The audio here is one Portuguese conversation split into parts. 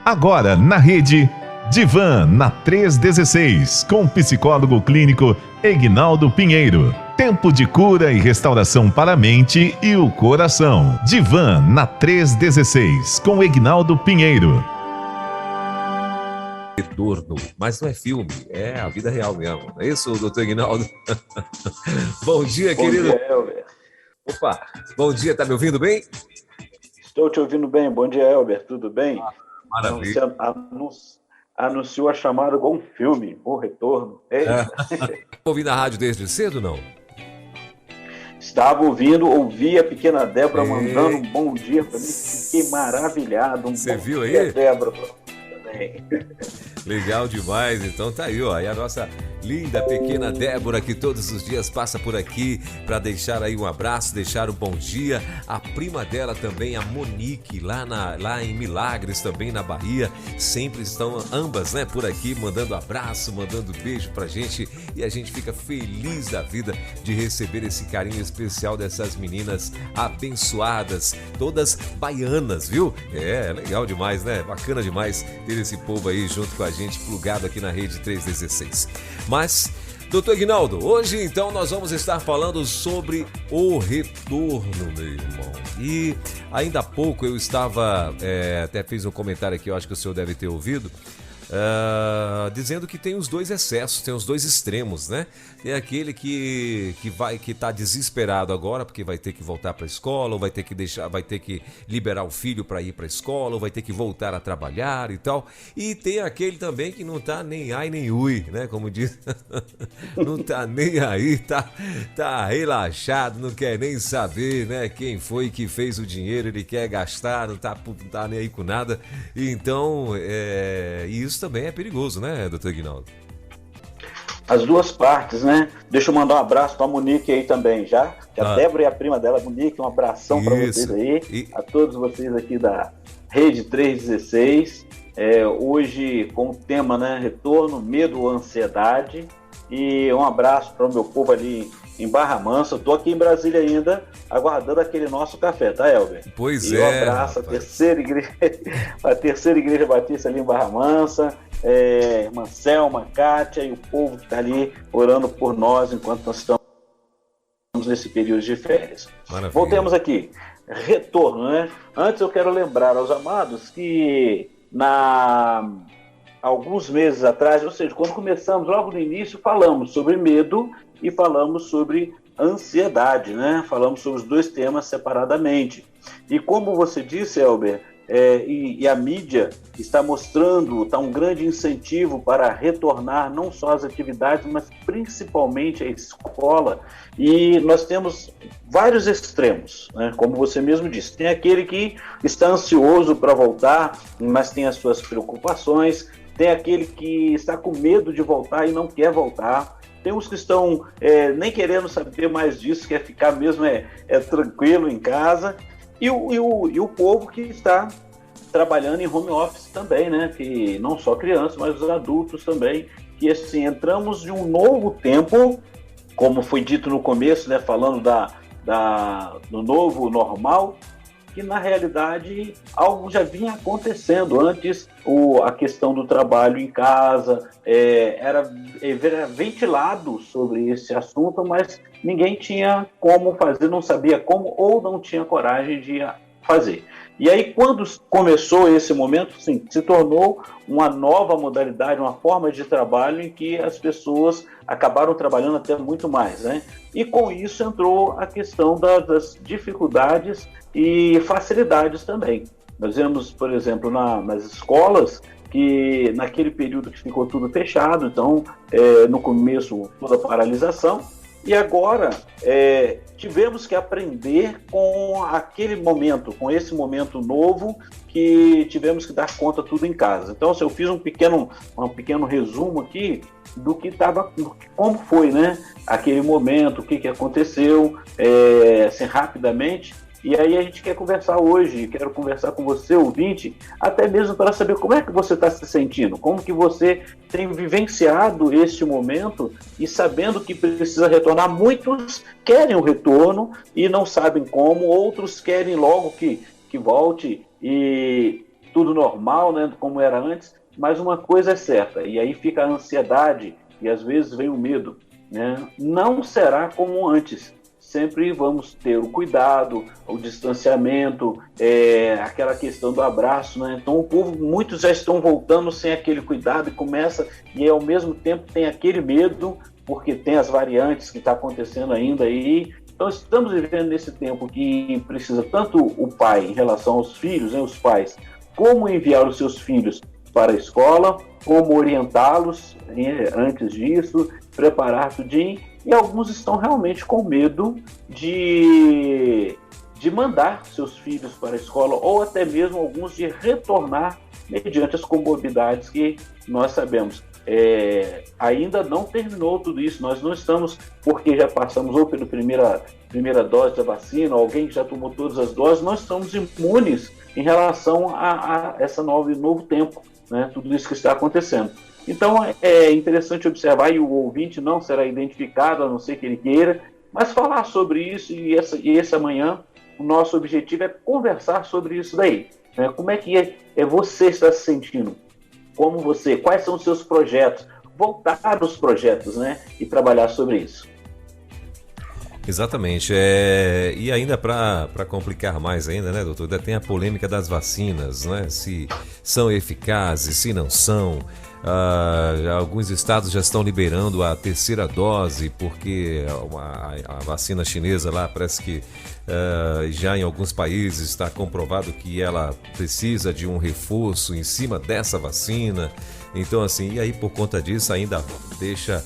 Agora na rede Divan na 316, com o psicólogo clínico Egnaldo Pinheiro. Tempo de cura e restauração para a mente e o coração. Divan na 316, com Egnaldo Pinheiro. Retorno, mas não é filme, é a vida real mesmo. É isso, doutor Egnaldo? Bom dia, querido. Bom dia, Elber. Opa, bom dia, tá me ouvindo bem? Estou te ouvindo bem. Bom dia, Elber. Tudo bem? Maravilha. Você anunciou a chamada com um filme, O Retorno. Ouvi na rádio desde cedo, não? Estava ouvi a pequena Débora mandando um bom dia para mim. Fiquei maravilhado. Você viu aí? Débora, também. Legal demais, então tá aí, ó, e a nossa linda pequena Débora, que todos os dias passa por aqui para deixar aí um abraço, deixar um bom dia. A prima dela também, a Monique, lá em Milagres, também na Bahia, sempre estão ambas, né, por aqui, mandando abraço, mandando beijo pra gente, e a gente fica feliz da vida de receber esse carinho especial dessas meninas abençoadas, todas baianas, viu? É legal demais, né? Bacana demais ter esse povo aí junto com a gente, plugado aqui na rede 316. Mas, doutor Egnaldo, hoje então nós vamos estar falando sobre o retorno, meu irmão. E ainda há pouco eu estava, até fiz um comentário aqui, eu acho que o senhor deve ter ouvido, dizendo que tem os dois excessos, tem os dois extremos, né? Tem aquele que tá desesperado agora porque vai ter que voltar para a escola, ou vai ter que liberar o filho para ir para a escola, ou vai ter que voltar a trabalhar e tal. E tem aquele também que não tá nem ai nem ui, né? Como diz, não tá nem aí, tá relaxado, não quer nem saber, né? Quem foi que fez o dinheiro, ele quer gastar, não tá nem aí com nada. Então, isso também é perigoso, né, doutor Egnaldo? As duas partes, né? Deixa eu mandar um abraço para a Monique aí também, já. A Débora e a prima dela, Monique, um abração para vocês aí, a todos vocês aqui da Rede 316. Hoje com o tema, né? Retorno, medo ou ansiedade. E um abraço para o meu povo ali em Barra Mansa. Eu tô aqui em Brasília ainda, aguardando aquele nosso café, tá, Elber? Pois e um abraço à terceira igreja batista ali em Barra Mansa, irmã Selma, Kátia e o povo que está ali orando por nós enquanto nós estamos nesse período de férias. Maravilha. Voltemos aqui. Retorno, né? Antes eu quero lembrar aos amados que alguns meses atrás, ou seja, quando começamos logo no início, falamos sobre medo e falamos sobre ansiedade, né? Falamos sobre os dois temas separadamente. E como você disse, Elber, e a mídia está mostrando, está um grande incentivo para retornar não só às atividades, mas principalmente à escola. E nós temos vários extremos, né? Como você mesmo disse. Tem aquele que está ansioso para voltar, mas tem as suas preocupações. Tem aquele que está com medo de voltar e não quer voltar. Tem os que estão nem querendo saber mais disso, quer ficar mesmo tranquilo em casa. E o povo que está trabalhando em home office também, né? Que não só crianças, mas os adultos também. Que assim, entramos em um novo tempo, como foi dito no começo, né? Falando do novo normal, que na realidade algo já vinha acontecendo antes. A questão do trabalho em casa era ventilado sobre esse assunto, mas ninguém tinha como fazer, não sabia como ou não tinha coragem de fazer. E aí, quando começou esse momento, sim, se tornou uma nova modalidade, uma forma de trabalho em que as pessoas acabaram trabalhando até muito mais, né? E com isso entrou a questão das dificuldades e facilidades também. Nós vemos, por exemplo, nas escolas, que naquele período que ficou tudo fechado, então, no começo, toda a paralisação, e agora tivemos que aprender com aquele momento, com esse momento novo, que tivemos que dar conta tudo em casa. Então, eu fiz um pequeno resumo aqui do que como foi, né? Aquele momento, o que aconteceu, assim, rapidamente. E aí a gente quer conversar hoje, quero conversar com você, ouvinte, até mesmo para saber como é que você está se sentindo, como que você tem vivenciado este momento e sabendo que precisa retornar. Muitos querem o retorno e não sabem como, outros querem logo que volte e tudo normal, né, como era antes, mas uma coisa é certa, e aí fica a ansiedade e às vezes vem o medo, né? Não será como antes. Sempre vamos ter o cuidado, o distanciamento, aquela questão do abraço, né? Então o povo, muitos já estão voltando sem aquele cuidado e ao mesmo tempo tem aquele medo, porque tem as variantes que está acontecendo ainda aí. Então estamos vivendo nesse tempo que precisa tanto o pai em relação aos filhos, né, os pais, como enviar os seus filhos para a escola, como orientá-los antes disso, preparar tudinho. E alguns estão realmente com medo de mandar seus filhos para a escola, ou até mesmo alguns de retornar mediante as comorbidades que nós sabemos. Ainda não terminou tudo isso, nós não estamos, porque já passamos ou pela primeira dose da vacina, ou alguém que já tomou todas as doses, nós estamos imunes em relação a esse novo tempo, né? Tudo isso que está acontecendo. Então é interessante observar, e o ouvinte não será identificado, a não ser que ele queira, mas falar sobre isso, e essa manhã o nosso objetivo é conversar sobre isso daí, né? Como é que você está se sentindo? Como você? Quais são os seus projetos? Voltar aos projetos, né? E trabalhar sobre isso. Exatamente. E ainda para complicar mais ainda, né, doutor? Ainda tem a polêmica das vacinas, né? Se são eficazes, se não são. Alguns estados já estão liberando a terceira dose, porque a vacina chinesa lá parece que já em alguns países está comprovado que ela precisa de um reforço em cima dessa vacina. Então, assim, e aí por conta disso ainda deixa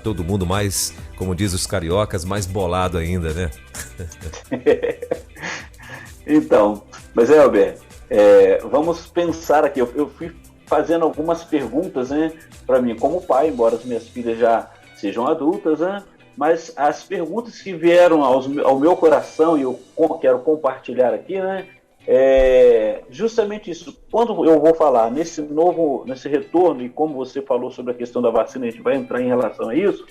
todo mundo mais, como diz os cariocas, mais bolado ainda, né? Então, mas Elber, vamos pensar aqui, eu fui fazendo algumas perguntas, né, para mim como pai, embora as minhas filhas já sejam adultas, né, mas as perguntas que vieram ao meu coração e eu quero compartilhar aqui, né, justamente isso. Quando eu vou falar nesse retorno, e como você falou sobre a questão da vacina, a gente vai entrar em relação a isso,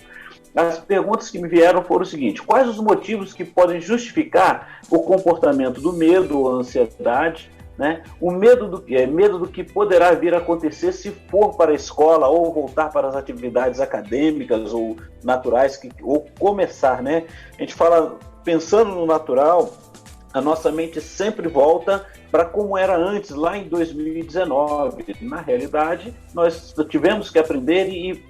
as perguntas que me vieram foram o seguinte: quais os motivos que podem justificar o comportamento do medo ou ansiedade, né? O medo do que poderá vir a acontecer se for para a escola ou voltar para as atividades acadêmicas ou naturais, ou começar, né? A gente fala, pensando no natural, a nossa mente sempre volta para como era antes, lá em 2019. Na realidade, nós tivemos que aprender e,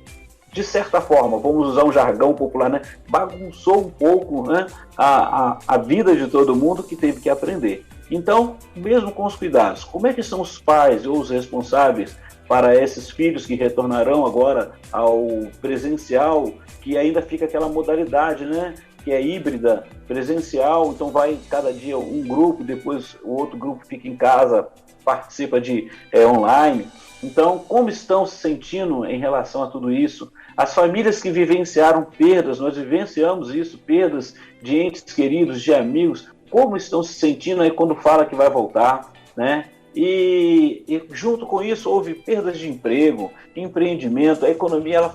de certa forma, vamos usar um jargão popular, né, bagunçou um pouco, né, a vida de todo mundo que teve que aprender. Então, mesmo com os cuidados, como é que são os pais ou os responsáveis para esses filhos que retornarão agora ao presencial, que ainda fica aquela modalidade, né, que é híbrida, presencial, então vai cada dia um grupo, depois o outro grupo fica em casa, participa de online. Então, como estão se sentindo em relação a tudo isso? As famílias que vivenciaram perdas, nós vivenciamos isso, perdas de entes queridos, de amigos, como estão se sentindo aí quando fala que vai voltar, né? E junto com isso houve perdas de emprego, empreendimento, a economia,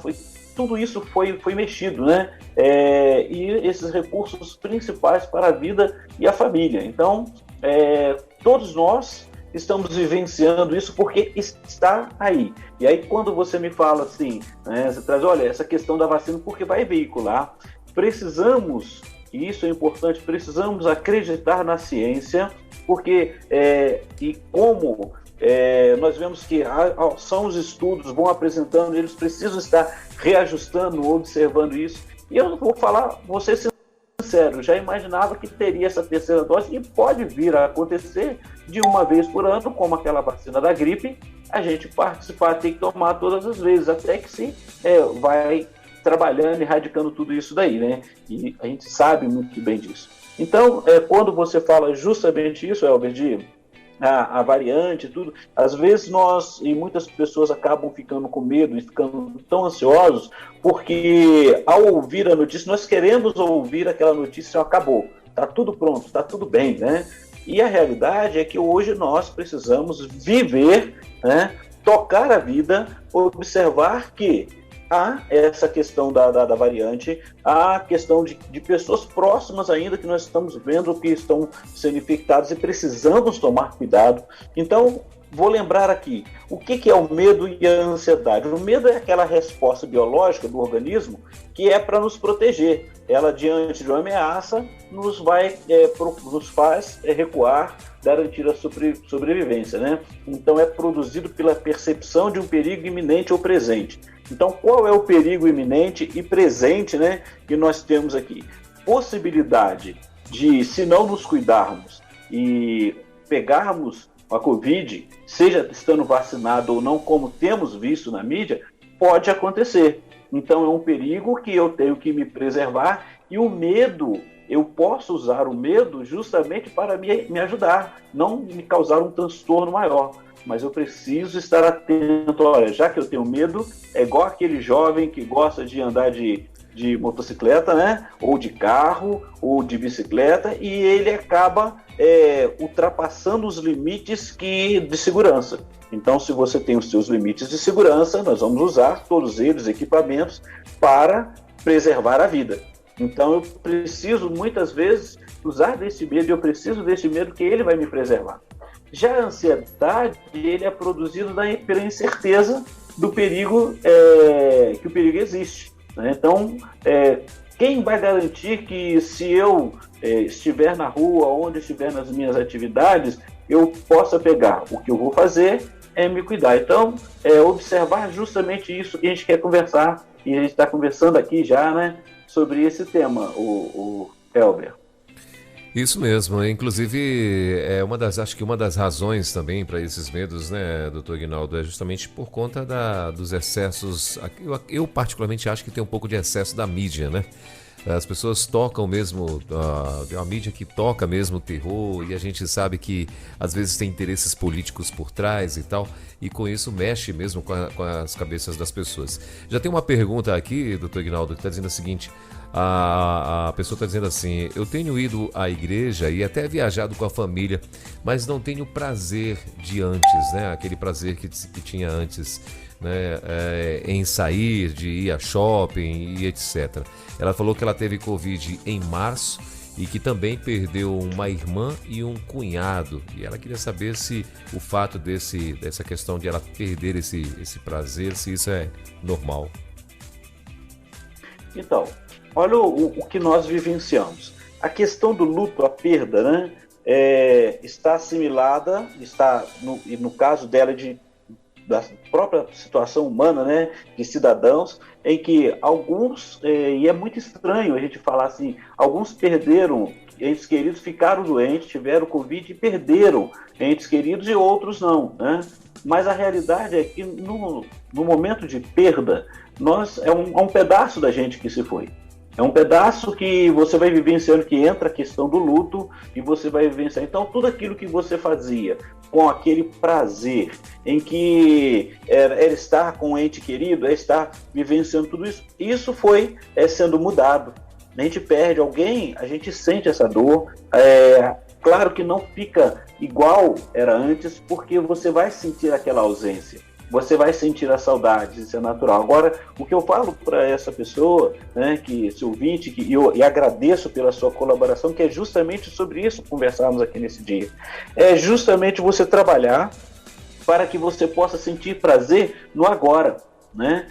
tudo isso foi mexido, né? E esses recursos principais para a vida e a família. Então, todos nós estamos vivenciando isso porque está aí. E aí, quando você me fala assim, né, você traz, olha, essa questão da vacina, porque vai veicular, precisamos, e isso é importante, precisamos acreditar na ciência, porque, e como nós vemos que são os estudos, vão apresentando, eles precisam estar reajustando, observando isso. E eu vou ser sincero, já imaginava que teria essa terceira dose e pode vir a acontecer de uma vez por ano, como aquela vacina da gripe, a gente participar, tem que tomar todas as vezes, até que se vai trabalhando, erradicando tudo isso daí, né? E a gente sabe muito bem disso. Então, quando você fala justamente isso, Elber, a variante, tudo, às vezes nós e muitas pessoas acabam ficando com medo e ficando tão ansiosos, porque ao ouvir a notícia, nós queremos ouvir aquela notícia, acabou, está tudo pronto, está tudo bem, né? E a realidade é que hoje nós precisamos viver, né? Tocar a vida, observar que há essa questão da variante, há a questão de pessoas próximas ainda que nós estamos vendo que estão sendo infectadas e precisamos tomar cuidado. Então, vou lembrar aqui, o que é o medo e a ansiedade? O medo é aquela resposta biológica do organismo que é para nos proteger. Ela, diante de uma ameaça, nos faz recuar, garantir a sobrevivência, né? Então, é produzido pela percepção de um perigo iminente ou presente. Então, qual é o perigo iminente e presente, né, que nós temos aqui? Possibilidade de, se não nos cuidarmos e pegarmos a Covid, seja estando vacinado ou não, como temos visto na mídia, pode acontecer. Então é um perigo que eu tenho que me preservar, e o medo, eu posso usar o medo justamente para me ajudar, não me causar um transtorno maior. Mas eu preciso estar atento. Olha, já que eu tenho medo, é igual aquele jovem que gosta de andar de motocicleta, né? Ou de carro, ou de bicicleta, e ele acaba ultrapassando os limites de segurança. Então, se você tem os seus limites de segurança, nós vamos usar todos eles, equipamentos, para preservar a vida. Então, eu preciso, muitas vezes, usar desse medo, eu preciso desse medo que ele vai me preservar. Já a ansiedade, ele é produzido pela incerteza do perigo, que o perigo existe. Então, quem vai garantir que, se eu estiver na rua, onde estiver nas minhas atividades, eu possa pegar? O que eu vou fazer é me cuidar. Então, observar justamente isso que a gente quer conversar, e a gente está conversando aqui já, né, sobre esse tema, o Elber. Isso mesmo, inclusive acho que uma das razões também para esses medos, né, doutor Aguinaldo, é justamente por conta dos excessos. Eu particularmente acho que tem um pouco de excesso da mídia, né? As pessoas tocam mesmo, é uma mídia que toca mesmo o terror, e a gente sabe que às vezes tem interesses políticos por trás e tal, e com isso mexe mesmo com as cabeças das pessoas. Já tem uma pergunta aqui, doutor Aguinaldo, que está dizendo o seguinte: a pessoa está dizendo assim: eu tenho ido à igreja e até viajado com a família, mas não tenho prazer de antes, né? Aquele prazer que tinha antes, né? Em sair, de ir a shopping e etc. Ela falou que ela teve Covid em março e que também perdeu uma irmã e um cunhado. E ela queria saber se o fato dessa questão de ela perder esse prazer, se isso é normal. Então, olha o que nós vivenciamos. A questão do luto, a perda, né, está assimilada, no caso dela, da própria situação humana, né, de cidadãos, em que alguns, e é muito estranho a gente falar assim, alguns perderam entes queridos, ficaram doentes, tiveram Covid e perderam entes queridos, e outros não, né? Mas a realidade é que no momento de perda, é um pedaço da gente que se foi. É um pedaço que você vai vivenciando, que entra a questão do luto, e você vai vivenciar. Então, tudo aquilo que você fazia com aquele prazer, em que era estar com o ente querido, estar vivenciando tudo isso, isso foi sendo mudado. A gente perde alguém, a gente sente essa dor. Claro que não fica igual era antes, porque você vai sentir aquela ausência. Você vai sentir a saudade, isso é natural. Agora, o que eu falo para essa pessoa, né, que esse ouvinte, e agradeço pela sua colaboração, que é justamente sobre isso que conversamos aqui nesse dia. É justamente você trabalhar para que você possa sentir prazer no agora, né?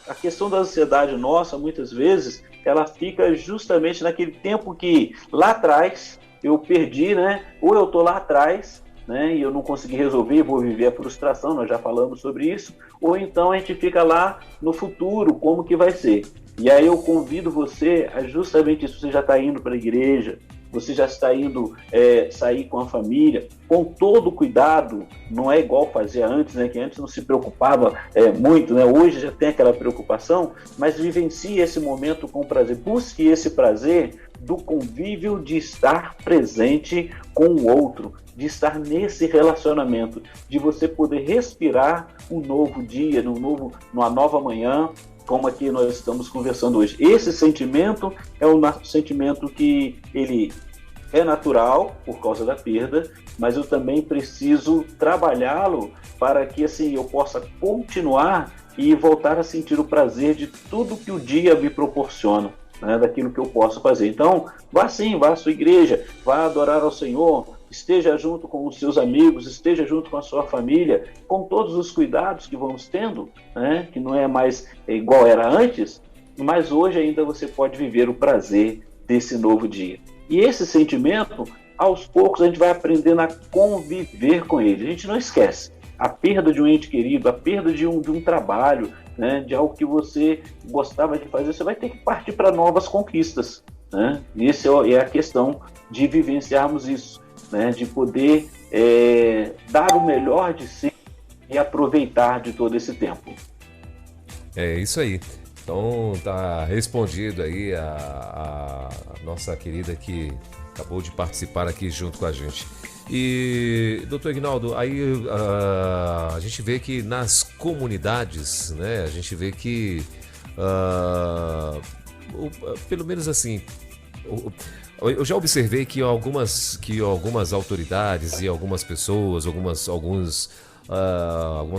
A questão da ansiedade nossa, muitas vezes, ela fica justamente naquele tempo que lá atrás eu perdi, né? Ou eu estou lá atrás, né, e eu não consegui resolver, vou viver a frustração, nós já falamos sobre isso, ou então a gente fica lá no futuro, como que vai ser. E aí eu convido você a justamente isso, você já está indo para a igreja, você já está indo sair com a família, com todo cuidado, não é igual fazia antes, né, que antes não se preocupava muito, né, hoje já tem aquela preocupação, mas vivencie esse momento com prazer, busque esse prazer do convívio, de estar presente com o outro, de estar nesse relacionamento, de você poder respirar um novo dia, numa nova manhã, como aqui nós estamos conversando hoje. Esse sentimento é um sentimento que ele é natural por causa da perda, mas eu também preciso trabalhá-lo para que assim eu possa continuar e voltar a sentir o prazer de tudo que o dia me proporciona, né, daquilo que eu posso fazer. Então, vá sim, vá à sua igreja, vá adorar ao Senhor, esteja junto com os seus amigos, esteja junto com a sua família, com todos os cuidados que vamos tendo, né? Que não é mais igual era antes, mas hoje ainda você pode viver o prazer desse novo dia. E esse sentimento, aos poucos, a gente vai aprendendo a conviver com ele. A gente não esquece a perda de um ente querido, a perda de um trabalho, né, de algo que você gostava de fazer, você vai ter que partir para novas conquistas, né? E essa é a questão de vivenciarmos isso, né, de poder dar o melhor de si e aproveitar de todo esse tempo. É isso aí. Então tá respondido aí a nossa querida que acabou de participar aqui junto com a gente. E, doutor Ignaldo, aí a gente vê que nas comunidades, né, a gente vê que, pelo menos assim, eu já observei que algumas autoridades e algumas pessoas, algumas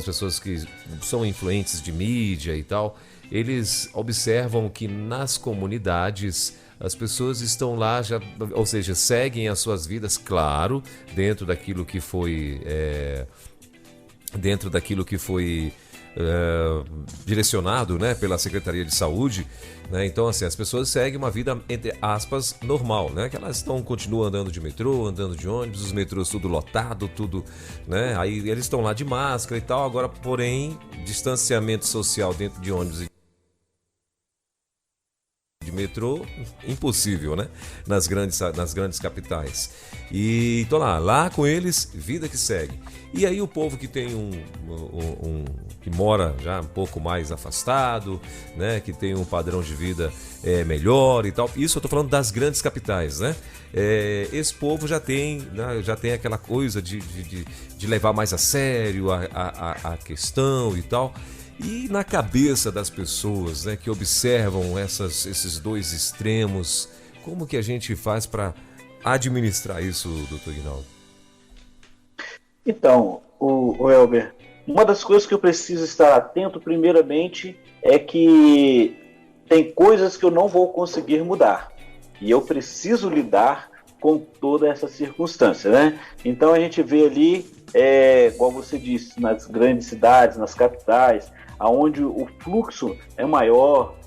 pessoas que são influentes de mídia e tal, eles observam que nas comunidades as pessoas estão lá, já, ou seja, seguem as suas vidas, claro, dentro daquilo que foi direcionado, né, pela Secretaria de Saúde, né? Então, assim, as pessoas seguem uma vida, entre aspas, normal, né? Que elas continuam andando de metrô, andando de ônibus, os metrôs tudo lotado, tudo, né? Aí eles estão lá de máscara e tal, agora, porém, distanciamento social dentro de ônibus e de metrô, impossível, né? Nas grandes capitais. E tô lá com eles, vida que segue. E aí o povo que tem que mora já um pouco mais afastado, né? Que tem um padrão de vida melhor e tal. Isso eu tô falando das grandes capitais, né? Esse povo já tem aquela coisa de levar mais a sério a questão e tal. E na cabeça das pessoas, né, que observam esses dois extremos, como que a gente faz para administrar isso, doutor Ignaldo? Então, o Elber, uma das coisas que eu preciso estar atento, primeiramente, é que tem coisas que eu não vou conseguir mudar. E eu preciso lidar com toda essa circunstância, né? Então a gente vê ali, como você disse, nas grandes cidades, nas capitais, onde o fluxo é maior,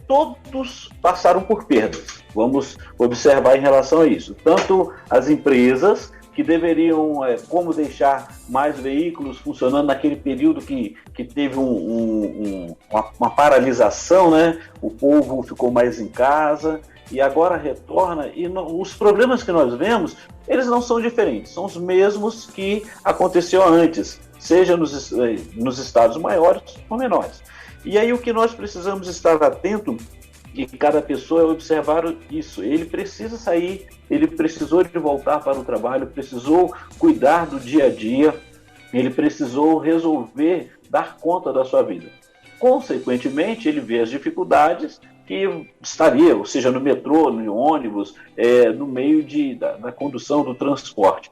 todos passaram por perdas. Vamos observar em relação a isso. Tanto as empresas, que deveriam, como deixar mais veículos funcionando naquele período que teve uma paralisação, né? O povo ficou mais em casa e agora retorna. E os problemas que nós vemos, eles não são diferentes, são os mesmos que aconteceu antes, seja nos estados maiores ou menores. E aí o que nós precisamos estar atento, e cada pessoa, é observar isso. Ele precisa sair, ele precisou de voltar para o trabalho, precisou cuidar do dia a dia, ele precisou resolver, dar conta da sua vida. Consequentemente, ele vê as dificuldades que estaria, ou seja, no metrô, no ônibus, no meio da condução do transporte.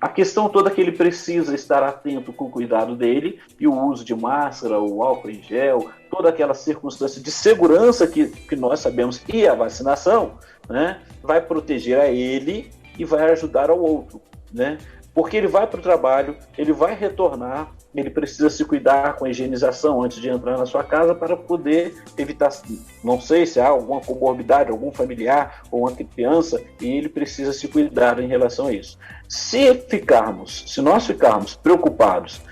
A questão toda é que ele precisa estar atento com o cuidado dele e o uso de máscara, o álcool em gel, toda aquela circunstância de segurança que nós sabemos, e a vacinação, né, vai proteger a ele e vai ajudar ao outro, né? Porque ele vai para o trabalho, ele vai retornar, ele precisa se cuidar com a higienização antes de entrar na sua casa para poder evitar, não sei se há alguma comorbidade, algum familiar ou uma criança, e ele precisa se cuidar em relação a isso. Se nós ficarmos preocupados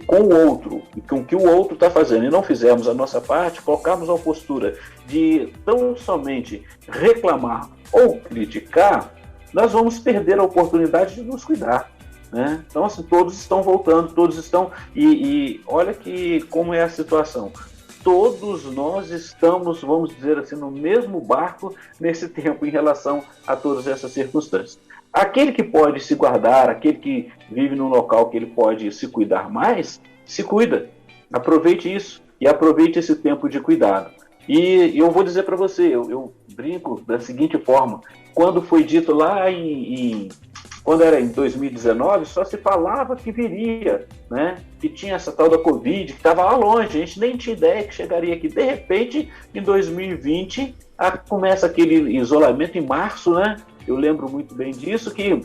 com o outro, com o que o outro está fazendo, e não fizermos a nossa parte, colocarmos uma postura de tão somente reclamar ou criticar, nós vamos perder a oportunidade de nos cuidar, né? Então, assim, todos estão voltando, todos estão... E olha como é a situação. Todos nós estamos, vamos dizer assim, no mesmo barco nesse tempo em relação a todas essas circunstâncias. Aquele que pode se guardar, aquele que vive num local que ele pode se cuidar mais, se cuida. Aproveite isso e aproveite esse tempo de cuidado. E eu vou dizer para você, eu brinco da seguinte forma: quando foi dito lá quando era em 2019, só se falava que viria, né? Que tinha essa tal da Covid, que estava lá longe, a gente nem tinha ideia que chegaria aqui. De repente, em 2020, começa aquele isolamento em março, né? eu lembro muito bem disso, que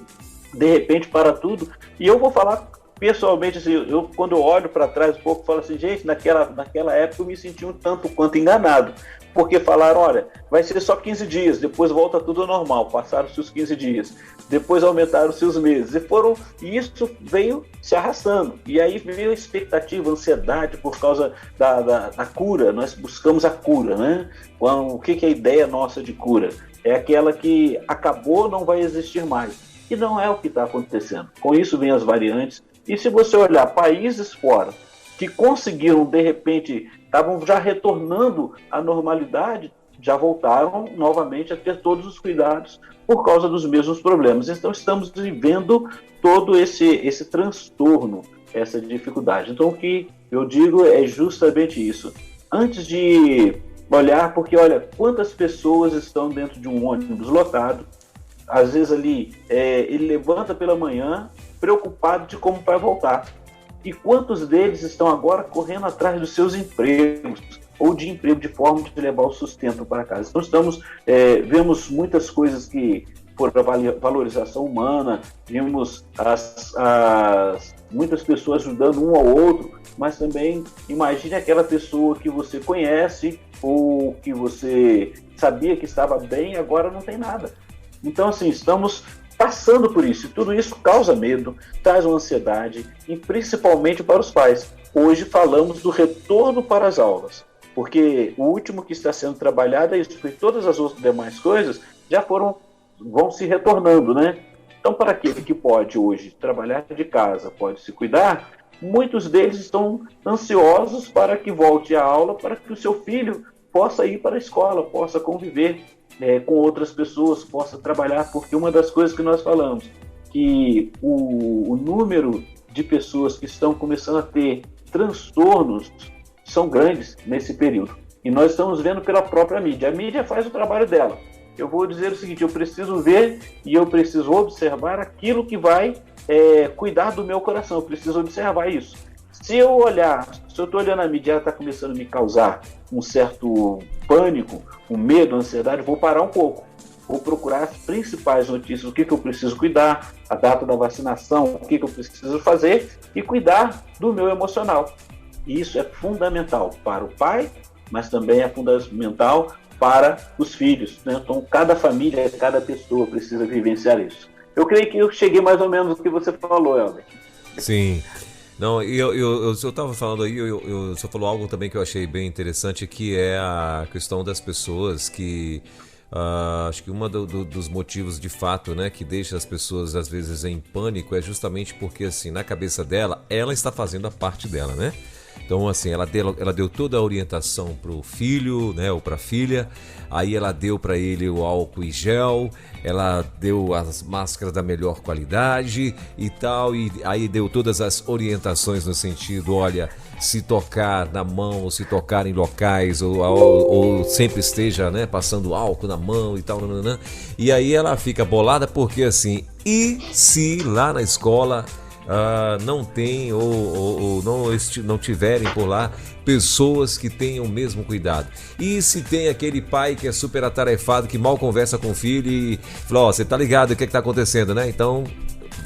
de repente para tudo, e eu vou falar pessoalmente, assim, quando eu olho para trás um pouco, falo assim, gente, naquela época eu me senti um tanto quanto enganado, porque falaram, olha, vai ser só 15 dias, depois volta tudo ao normal, passaram-se os 15 dias, depois aumentaram-se os meses, e isso veio se arrastando, e aí veio a expectativa, a ansiedade por causa da cura, nós buscamos a cura, né? O que é a ideia nossa de cura? É aquela que acabou, não vai existir mais, e não é o que está acontecendo, com isso vem as variantes. E se você olhar países fora que conseguiram, de repente, estavam já retornando à normalidade, já voltaram novamente a ter todos os cuidados por causa dos mesmos problemas. Então, estamos vivendo todo esse transtorno, essa dificuldade. Então, o que eu digo é justamente isso. Antes de olhar, porque olha, quantas pessoas estão dentro de um ônibus lotado, às vezes ali, ele levanta pela manhã, preocupado de como vai voltar. E quantos deles estão agora correndo atrás dos seus empregos, ou de emprego de forma de levar o sustento para casa. Então vemos muitas coisas que por valorização humana, vimos muitas pessoas ajudando um ao outro, mas também imagine aquela pessoa que você conhece, ou que você sabia que estava bem, agora não tem nada. Então, assim, estamos passando por isso, e tudo isso causa medo, traz uma ansiedade, e principalmente para os pais. Hoje falamos do retorno para as aulas, porque o último que está sendo trabalhado é isso, porque todas as outras demais coisas já vão se retornando, né? Então, para aquele que pode hoje trabalhar de casa, pode se cuidar, muitos deles estão ansiosos para que volte à aula, para que o seu filho possa ir para a escola, possa conviver com outras pessoas, possa trabalhar, porque uma das coisas que nós falamos, que o número de pessoas que estão começando a ter transtornos são grandes nesse período. E nós estamos vendo pela própria mídia. A mídia faz o trabalho dela. Eu vou dizer o seguinte, eu preciso ver e eu preciso observar aquilo que vai cuidar do meu coração. Eu preciso observar isso. Se eu estou olhando a mídia e ela está começando a me causar um certo pânico, um medo, ansiedade, vou parar um pouco. Vou procurar as principais notícias, o que eu preciso cuidar, a data da vacinação, o que eu preciso fazer e cuidar do meu emocional. E isso é fundamental para o pai, mas também é fundamental para os filhos, né? Então, cada família, cada pessoa precisa vivenciar isso. Eu creio que eu cheguei mais ou menos no que você falou, Helder. Sim. Não, eu estava falando aí, você falou algo também que eu achei bem interessante, que é a questão das pessoas que... acho que um dos motivos de fato, né, que deixa as pessoas às vezes em pânico é justamente porque, assim, na cabeça dela, ela está fazendo a parte dela, né? Então, assim, ela deu toda a orientação para o filho, né, ou para a filha, aí ela deu para ele o álcool e gel, ela deu as máscaras da melhor qualidade e tal, e aí deu todas as orientações no sentido, olha, se tocar na mão, se tocar em locais, ou sempre esteja, né, passando álcool na mão e tal, nananã. E aí ela fica bolada porque, assim, e se lá na escola... não tem ou não tiverem por lá pessoas que tenham o mesmo cuidado. E se tem aquele pai que é super atarefado, que mal conversa com o filho e fala, você tá ligado o que tá acontecendo, né? Então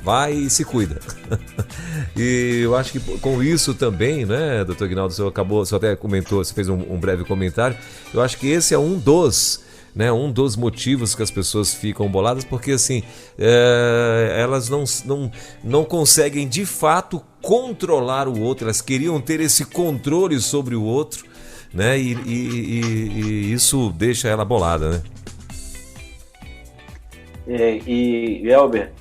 vai e se cuida. E eu acho que com isso também, né, doutor Aguinaldo, você até comentou, você fez um breve comentário, eu acho que esse é um dos motivos que as pessoas ficam boladas, porque assim, elas não conseguem de fato controlar o outro, elas queriam ter esse controle sobre o outro, né? E isso deixa ela bolada, né? E Elber,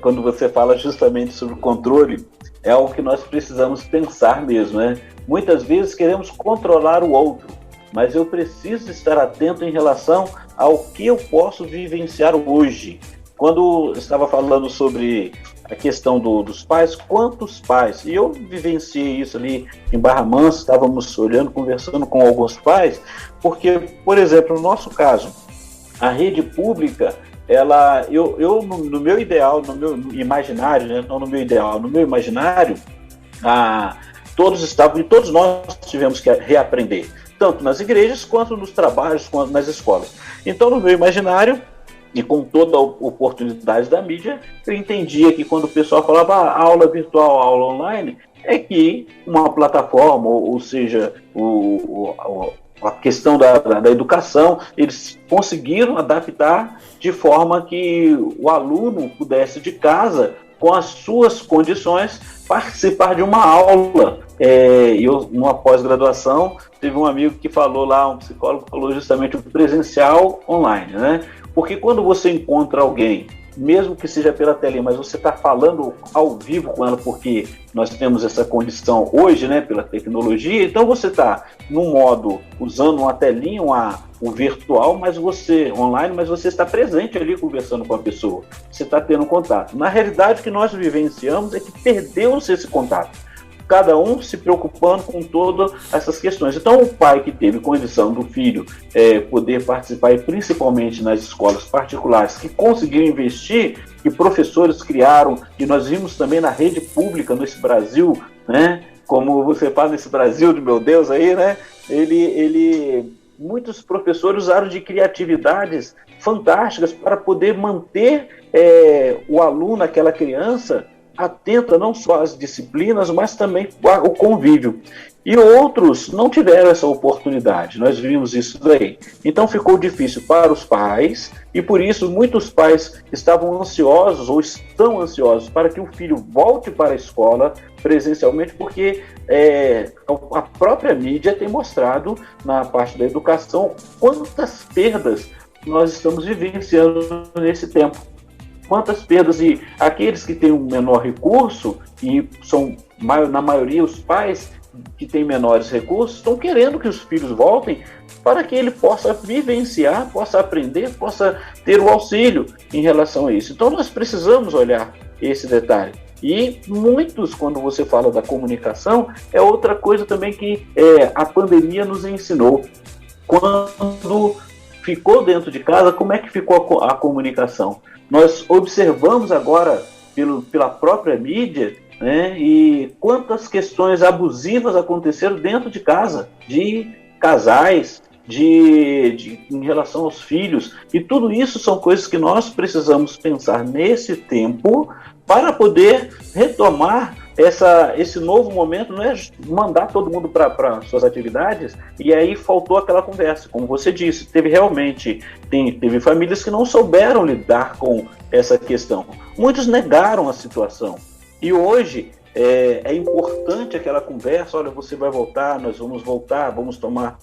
quando você fala justamente sobre o controle, é algo que nós precisamos pensar mesmo, né? Muitas vezes queremos controlar o outro, mas eu preciso estar atento em relação ao que eu posso vivenciar hoje. Quando eu estava falando sobre a questão dos pais, quantos pais, e eu vivenciei isso ali em Barra Mansa, estávamos olhando, conversando com alguns pais, porque, por exemplo, no nosso caso, a rede pública, eu no meu ideal, no meu imaginário, né, não no meu ideal, no meu imaginário, todos nós tivemos que reaprender, tanto nas igrejas, quanto nos trabalhos, quanto nas escolas. Então, no meu imaginário, e com toda a oportunidade da mídia, eu entendia que quando o pessoal falava aula virtual, aula online, é que uma plataforma, ou seja, a questão da educação, eles conseguiram adaptar de forma que o aluno pudesse de casa, com as suas condições, participar de uma aula. Eu, numa pós-graduação, teve um amigo que falou lá, um psicólogo, falou justamente o presencial online, né? Porque quando você encontra alguém, mesmo que seja pela telinha, mas você está falando ao vivo com ela, porque nós temos essa condição hoje, né, pela tecnologia, então você está num modo, usando uma telinha, um virtual, mas você, online, mas você está presente ali conversando com a pessoa, você está tendo contato. Na realidade, o que nós vivenciamos é que perdeu-se esse contato, cada um se preocupando com todas essas questões. Então, o pai que teve condição do filho poder participar, e principalmente nas escolas particulares, que conseguiram investir, que professores criaram, e nós vimos também na rede pública, nesse Brasil, né? Como você fala nesse Brasil de meu Deus aí, né? Muitos professores usaram de criatividades fantásticas para poder manter o aluno, aquela criança, atenta não só às disciplinas, mas também ao convívio. E outros não tiveram essa oportunidade, nós vimos isso daí. Então ficou difícil para os pais, e por isso muitos pais estavam ansiosos, ou estão ansiosos, para que o filho volte para a escola presencialmente, porque a própria mídia tem mostrado, na parte da educação, quantas perdas nós estamos vivenciando nesse tempo. Quantas perdas, e aqueles que têm um menor recurso, e são na maioria os pais que têm menores recursos, estão querendo que os filhos voltem para que ele possa vivenciar, possa aprender, possa ter o auxílio em relação a isso. Então nós precisamos olhar esse detalhe. E muitos, quando você fala da comunicação, é outra coisa também que a pandemia nos ensinou. Quando ficou dentro de casa, como é que ficou a comunicação? Nós observamos agora pela própria mídia, né, e quantas questões abusivas aconteceram dentro de casa, de casais, em relação aos filhos, e tudo isso são coisas que nós precisamos pensar nesse tempo para poder retomar esse novo momento. Não é mandar todo mundo para suas atividades, e aí faltou aquela conversa, como você disse, teve famílias que não souberam lidar com essa questão, muitos negaram a situação, e hoje é importante aquela conversa. Olha, você vai voltar, nós vamos voltar, vamos tomar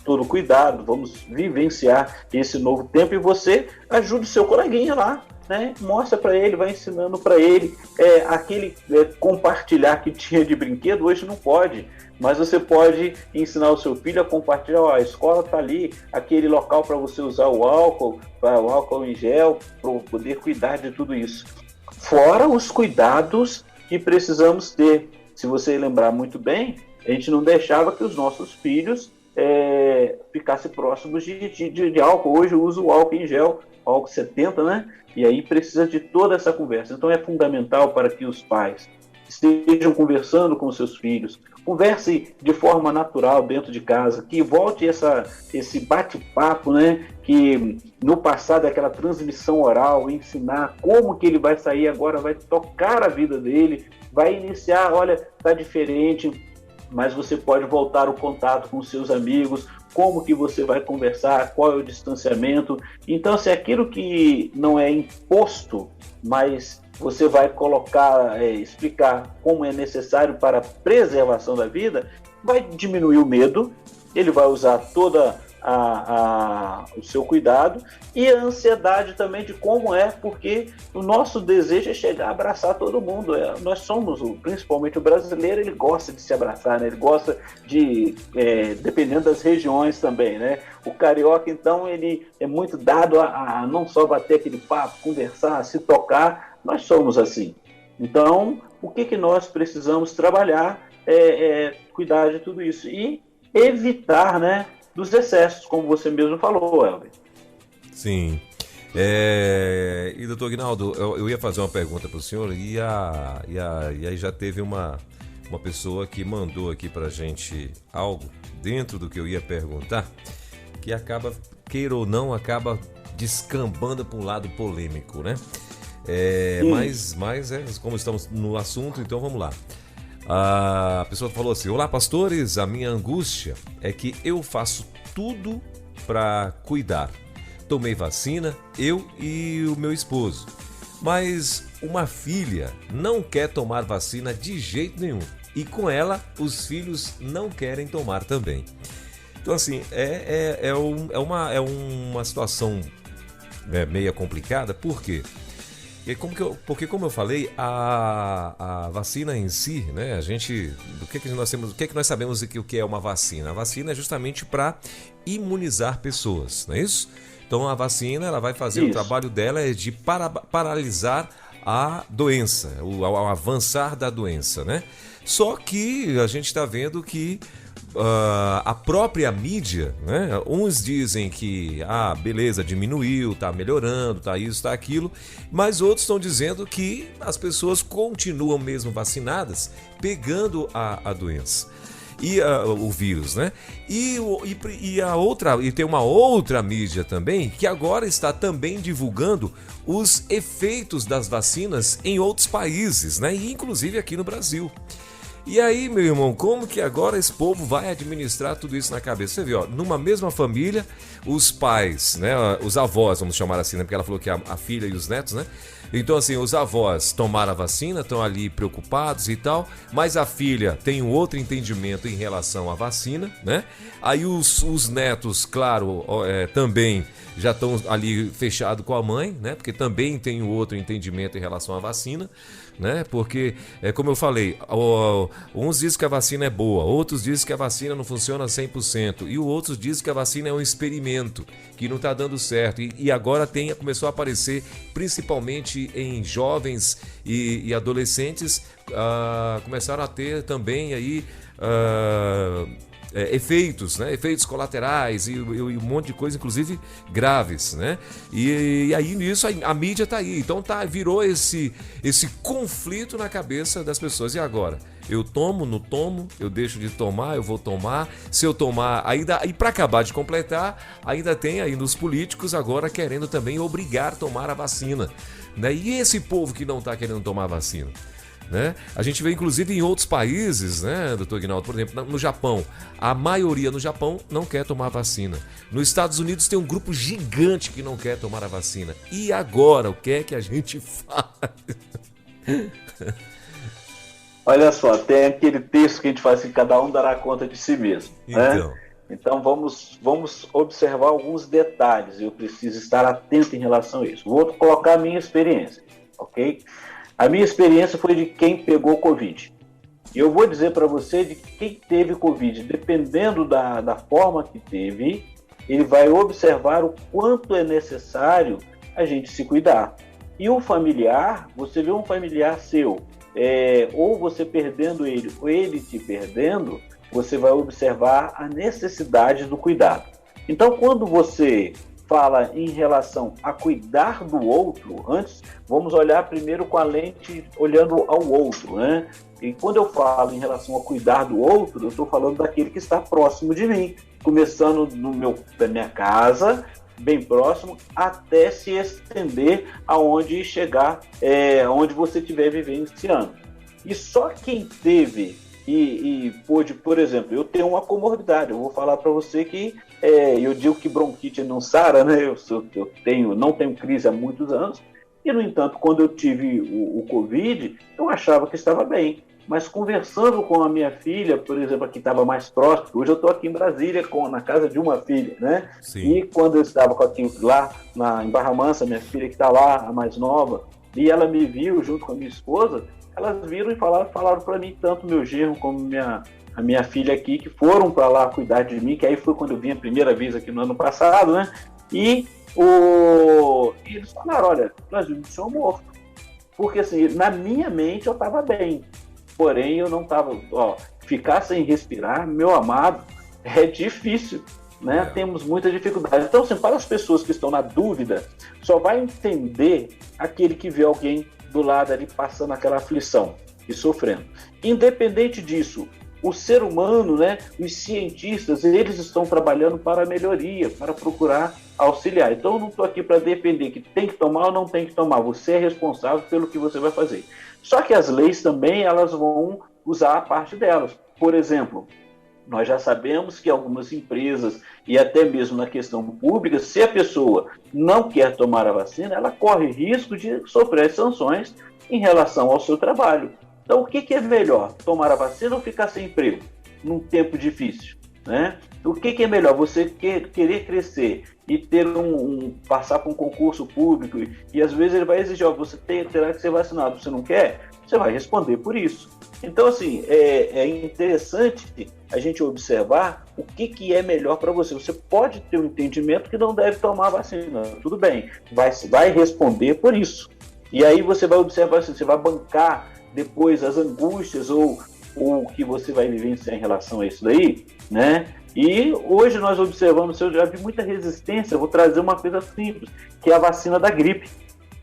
todo cuidado, vamos vivenciar esse novo tempo, e você ajuda o seu coleguinha lá, né? Mostra para ele, vai ensinando para ele. Aquele compartilhar que tinha de brinquedo, hoje não pode, mas você pode ensinar o seu filho a compartilhar. A escola está ali, aquele local para você usar o álcool em gel, para poder cuidar de tudo isso. Fora os cuidados que precisamos ter. Se você lembrar muito bem, a gente não deixava que os nossos filhos ficassem próximos de álcool. Hoje eu uso o álcool em gel, álcool 70, né? E aí precisa de toda essa conversa. Então é fundamental para que os pais estejam conversando com seus filhos, converse de forma natural dentro de casa, que volte esse bate-papo, né? Que no passado é aquela transmissão oral, ensinar como que ele vai sair agora, vai tocar a vida dele, vai iniciar, olha, está diferente, mas você pode voltar o contato com seus amigos, como que você vai conversar, qual é o distanciamento. Então, se aquilo que não é imposto, mas você vai colocar, explicar como é necessário para a preservação da vida, vai diminuir o medo, ele vai usar toda o seu cuidado, e a ansiedade também de como porque o nosso desejo é chegar a abraçar todo mundo. Nós somos, principalmente o brasileiro, ele gosta de se abraçar, né? Ele gosta de, dependendo das regiões também, né? O carioca, então, ele é muito dado a não só bater aquele papo, conversar, se tocar. Nós somos assim. Então, o que nós precisamos trabalhar cuidar de tudo isso e evitar, né, dos excessos, como você mesmo falou, Elber. Sim. E doutor Aguinaldo, eu ia fazer uma pergunta para o senhor, e aí já teve uma pessoa que mandou aqui para a gente algo dentro do que eu ia perguntar, que acaba, queira ou não, acaba descambando para um lado polêmico, né? Mas como estamos no assunto, então vamos lá. A pessoa falou assim: olá, pastores, a minha angústia é que eu faço tudo para cuidar. Tomei vacina, eu e o meu esposo. Mas uma filha não quer tomar vacina de jeito nenhum. E com ela, os filhos não querem tomar também. Então, assim, é uma situação meio complicada. Por quê? Porque, como eu falei, a vacina em si, né? A gente, o que nós sabemos o que é uma vacina? A vacina é justamente para imunizar pessoas, não é isso? Então, a vacina, ela vai fazer o trabalho dela é de paralisar a doença, o avançar da doença, né? Só que a gente está vendo que a própria mídia, né? Uns dizem que, beleza, diminuiu, tá melhorando, tá isso, tá aquilo, mas outros estão dizendo que as pessoas continuam mesmo vacinadas, pegando a doença. E o vírus, né? E tem uma outra mídia também que agora está também divulgando os efeitos das vacinas em outros países, né? E inclusive aqui no Brasil. E aí, meu irmão, como que agora esse povo vai administrar tudo isso na cabeça? Você vê, numa mesma família, os pais, né, os avós, vamos chamar assim, né, porque ela falou que a filha e os netos, né? Então, assim, os avós tomaram a vacina, estão ali preocupados e tal, mas a filha tem um outro entendimento em relação à vacina, né? Aí os netos, claro, também já estão ali fechados com a mãe, né? Porque também tem um outro entendimento em relação à vacina, né? Porque, como eu falei, uns dizem que a vacina é boa, outros dizem que a vacina não funciona 100%, e outros dizem que a vacina é um experimento, que não está dando certo. E agora começou a aparecer, principalmente em jovens e adolescentes, começaram a ter também aí efeitos, né? Efeitos colaterais e um monte de coisa, inclusive graves, né? E aí nisso a mídia tá aí, então virou esse conflito na cabeça das pessoas. E agora? Eu tomo, não tomo, eu deixo de tomar, eu vou tomar. Se eu tomar, e para acabar de completar, ainda tem aí nos políticos agora querendo também obrigar a tomar a vacina, né? E esse povo que não está querendo tomar a vacina, né? A gente vê inclusive em outros países, né, doutor Aguinaldo, por exemplo, no Japão, a maioria no Japão não quer tomar a vacina. Nos Estados Unidos tem um grupo gigante que não quer tomar a vacina. E agora, o que é que a gente faz? Olha só, tem aquele texto que a gente faz que cada um dará conta de si mesmo, né? Então vamos observar alguns detalhes. Eu preciso estar atento em relação a isso. Vou colocar a minha experiência, ok? A minha experiência foi de quem pegou Covid. E eu vou dizer para você de quem teve Covid. Dependendo da forma que teve, ele vai observar o quanto é necessário a gente se cuidar. E o familiar, você vê um familiar seu, ou você perdendo ele, ou ele te perdendo, você vai observar a necessidade do cuidado. Então, quando você fala em relação a cuidar do outro, antes vamos olhar primeiro com a lente olhando ao outro, né? E quando eu falo em relação a cuidar do outro, eu estou falando daquele que está próximo de mim, começando da minha casa, bem próximo, até se estender aonde chegar, onde você estiver vivenciando. E só quem teve e pôde, por exemplo, eu tenho uma comorbidade, eu vou falar para você que eu digo que bronquite não sara, né? Eu não tenho crise há muitos anos, e no entanto, quando eu tive o Covid, eu achava que estava bem. Mas conversando com a minha filha, por exemplo, que estava mais próximo, hoje eu estou aqui em Brasília, na casa de uma filha, né? Sim. E quando eu estava lá em Barra Mansa, minha filha que está lá, a mais nova, e ela me viu junto com a minha esposa, elas viram e falaram para mim, tanto meu genro como a minha filha aqui, que foram para lá cuidar de mim, que aí foi quando eu vim a primeira vez aqui no ano passado, né? E eles falaram, olha, nós vimos o senhor morto. Porque assim, na minha mente eu estava bem, porém eu não estava, ficar sem respirar, meu amado, é difícil, né? Temos muita dificuldade. Então, assim, para as pessoas que estão na dúvida, só vai entender aquele que vê alguém do lado ali passando aquela aflição e sofrendo. Independente disso, o ser humano, né, os cientistas, eles estão trabalhando para a melhoria, para procurar auxiliar. Então, eu não estou aqui para defender que tem que tomar ou não tem que tomar. Você é responsável pelo que você vai fazer. Só que as leis também, elas vão usar a parte delas. Por exemplo, nós já sabemos que algumas empresas, e até mesmo na questão pública, se a pessoa não quer tomar a vacina, ela corre risco de sofrer sanções em relação ao seu trabalho. Então, o que é melhor? Tomar a vacina ou ficar sem emprego num tempo difícil? Né? O que é melhor? Você querer crescer e ter passar por um concurso público e às vezes ele vai exigir, você terá que ser vacinado, você não quer? Você vai responder por isso. Então, assim, é interessante a gente observar o que é melhor para você. Você pode ter um entendimento que não deve tomar a vacina, tudo bem, vai responder por isso. E aí você vai observar, assim, você vai bancar depois as angústias ou o que você vai vivenciar em relação a isso daí, né? E hoje nós observamos, eu já vi muita resistência, eu vou trazer uma coisa simples, que é a vacina da gripe,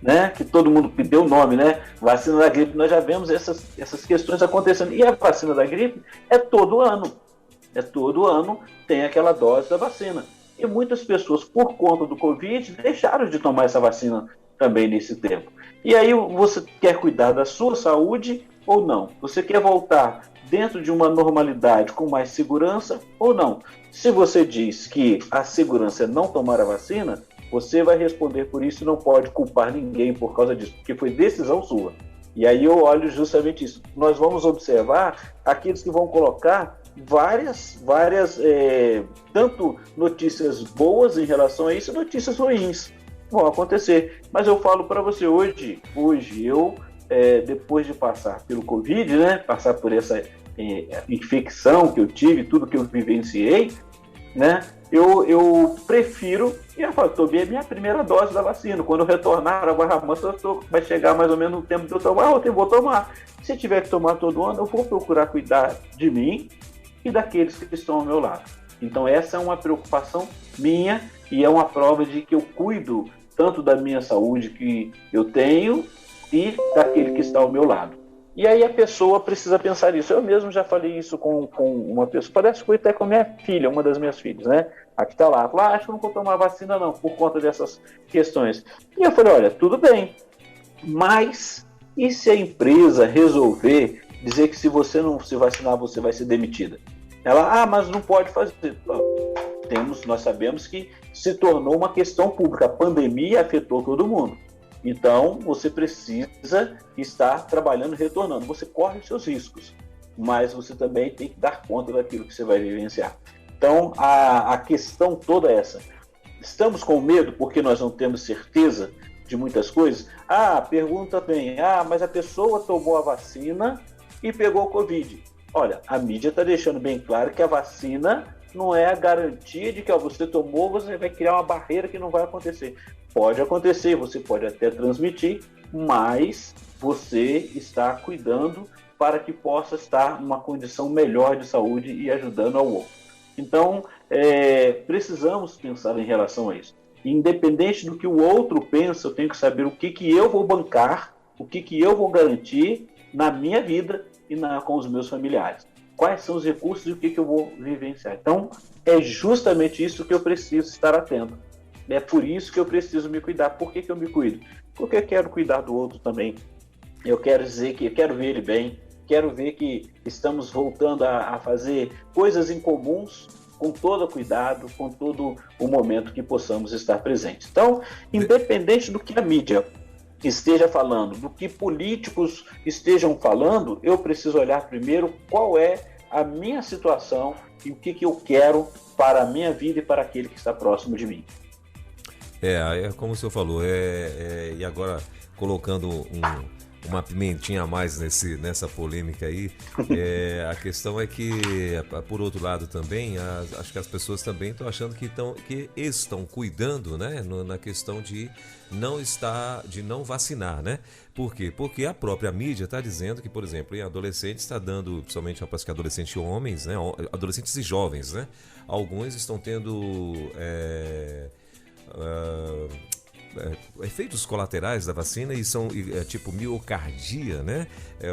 né? Que todo mundo deu o nome, né? Vacina da gripe, nós já vemos essas questões acontecendo. E a vacina da gripe é todo ano tem aquela dose da vacina. E muitas pessoas, por conta do Covid, deixaram de tomar essa vacina também nesse tempo. E aí você quer cuidar da sua saúde ou não? Você quer voltar dentro de uma normalidade com mais segurança ou não? Se você diz que a segurança é não tomar a vacina, você vai responder por isso e não pode culpar ninguém por causa disso, porque foi decisão sua. E aí eu olho justamente isso. Nós vamos observar aqueles que vão colocar várias tanto notícias boas em relação a isso, notícias ruins vão acontecer. Mas eu falo para você, hoje eu, depois de passar pelo Covid, né, passar por essa infecção que eu tive, tudo que eu vivenciei, né, eu prefiro, e eu falo, tomei a minha primeira dose da vacina. Quando eu retornar a Barra Mansa, vai chegar mais ou menos o tempo de eu tomar, eu vou tomar. Se tiver que tomar todo ano, eu vou procurar cuidar de mim e daqueles que estão ao meu lado. Então essa é uma preocupação minha e é uma prova de que eu cuido tanto da minha saúde que eu tenho e daquele que está ao meu lado. E aí a pessoa precisa pensar nisso. Eu mesmo já falei isso com uma pessoa, parece que foi até com a minha filha, uma das minhas filhas, né? Aqui está lá, falou, acho que não vou tomar vacina não, por conta dessas questões. E eu falei, olha, tudo bem, mas e se a empresa resolver dizer que se você não se vacinar, você vai ser demitida? Ela, mas não pode fazer. Nós sabemos que se tornou uma questão pública, a pandemia afetou todo mundo. Então, você precisa estar trabalhando e retornando. Você corre os seus riscos, mas você também tem que dar conta daquilo que você vai vivenciar. Então, a questão toda é essa. Estamos com medo porque nós não temos certeza de muitas coisas? Pergunta bem, mas a pessoa tomou a vacina e pegou o Covid. Olha, a mídia está deixando bem claro que a vacina não é a garantia de que você tomou, você vai criar uma barreira que não vai acontecer. Pode acontecer, você pode até transmitir, mas você está cuidando para que possa estar numa condição melhor de saúde e ajudando ao outro. Então, precisamos pensar em relação a isso. Independente do que o outro pensa, eu tenho que saber o que eu vou bancar, o que eu vou garantir na minha vida e com os meus familiares. Quais são os recursos e o que eu vou vivenciar. Então, é justamente isso que eu preciso estar atento. É por isso que eu preciso me cuidar. Por que eu me cuido? Porque eu quero cuidar do outro também. Eu quero dizer que eu quero ver ele bem, quero ver que estamos voltando a fazer coisas em comuns, com todo cuidado, com todo o momento que possamos estar presentes. Então, independente do que a mídia esteja falando, do que políticos estejam falando, eu preciso olhar primeiro qual é a minha situação e o que eu quero para a minha vida e para aquele que está próximo de mim. É como o senhor falou, e agora colocando uma pimentinha a mais nessa polêmica aí, a questão é que, por outro lado também, acho que as pessoas também estão achando que estão cuidando, né, na questão de não vacinar, né? Por quê? Porque a própria mídia está dizendo que, por exemplo, em adolescentes está dando, principalmente parece que adolescentes homens, né, adolescentes e jovens, né, alguns estão tendo efeitos colaterais da vacina e são tipo miocardia, né?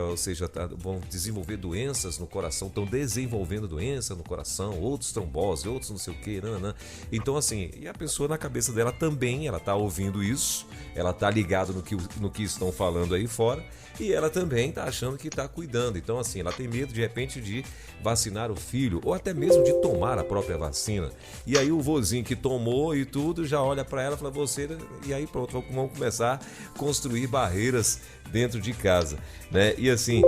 Ou seja, vão desenvolver doenças no coração, estão desenvolvendo doença no coração, outros trombose, outros não sei o que, nananã. Então, assim, e a pessoa na cabeça dela também, ela tá ouvindo isso, ela tá ligada no que estão falando aí fora, e ela também tá achando que tá cuidando. Então, assim, ela tem medo de repente de vacinar o filho, ou até mesmo de tomar a própria vacina. E aí o vozinho que tomou e tudo já olha para ela e fala, você... E aí pronto, vamos começar a construir barreiras dentro de casa, né? E assim,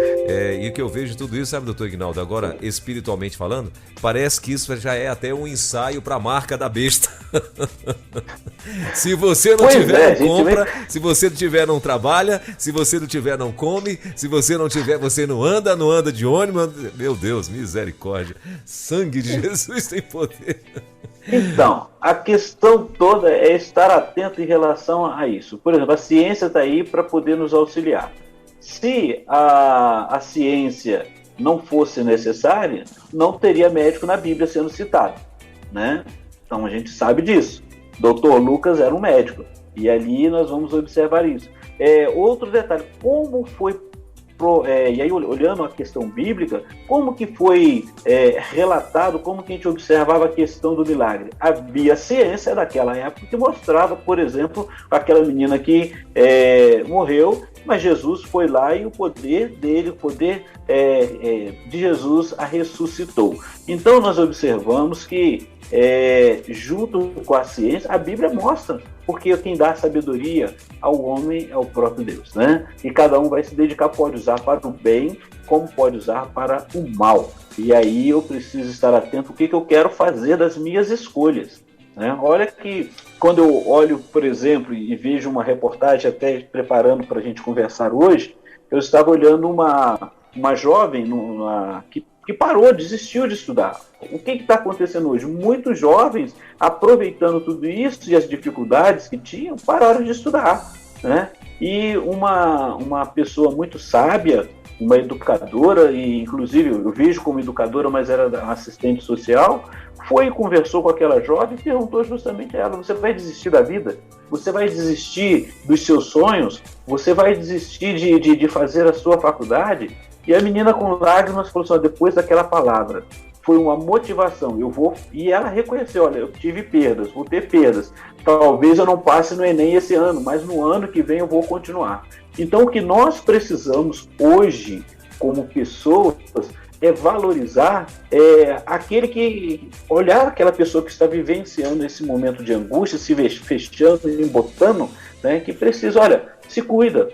e que eu vejo tudo isso, sabe, doutor Ignaldo, agora espiritualmente falando, parece que isso já é até um ensaio para a marca da besta. Se você não tiver, não compra, se você não tiver, não trabalha, se você não tiver, não come, se você não tiver, você não anda de ônibus, meu Deus, misericórdia, sangue de Jesus tem poder. Então, a questão toda é estar atento em relação a isso. Por exemplo, a ciência está aí para poder nos auxiliar. Se a ciência não fosse necessária, não teria médico na Bíblia sendo citado, né? Então a gente sabe disso. Dr. Lucas era um médico, e ali nós vamos observar isso. Outro detalhe, como foi... e aí, olhando a questão bíblica, como que foi relatado, como que a gente observava a questão do milagre? Havia ciência daquela época que mostrava, por exemplo, aquela menina que morreu, mas Jesus foi lá e o poder dele, o poder de Jesus a ressuscitou. Então nós observamos que junto com a ciência, a Bíblia mostra, porque quem dá sabedoria ao homem é o próprio Deus, né? E cada um vai se dedicar, pode usar para o bem, como pode usar para o mal. E aí eu preciso estar atento ao que eu quero fazer das minhas escolhas, né? Olha que quando eu olho, por exemplo, e vejo uma reportagem até preparando para a gente conversar hoje, eu estava olhando uma jovem que parou, desistiu de estudar. O que está acontecendo hoje? Muitos jovens, aproveitando tudo isso e as dificuldades que tinham, pararam de estudar, né? E uma pessoa muito sábia, uma educadora, e inclusive eu vejo como educadora, mas era assistente social, foi e conversou com aquela jovem e perguntou justamente a ela, você vai desistir da vida? Você vai desistir dos seus sonhos? Você vai desistir de fazer a sua faculdade? E a menina com lágrimas falou assim, depois daquela palavra, foi uma motivação, e ela reconheceu, olha, eu tive perdas, vou ter perdas, talvez eu não passe no Enem esse ano, mas no ano que vem eu vou continuar. Então o que nós precisamos hoje, como pessoas, é valorizar aquele que, olhar aquela pessoa que está vivenciando esse momento de angústia, se fechando, embotando, né, que precisa, olha, se cuida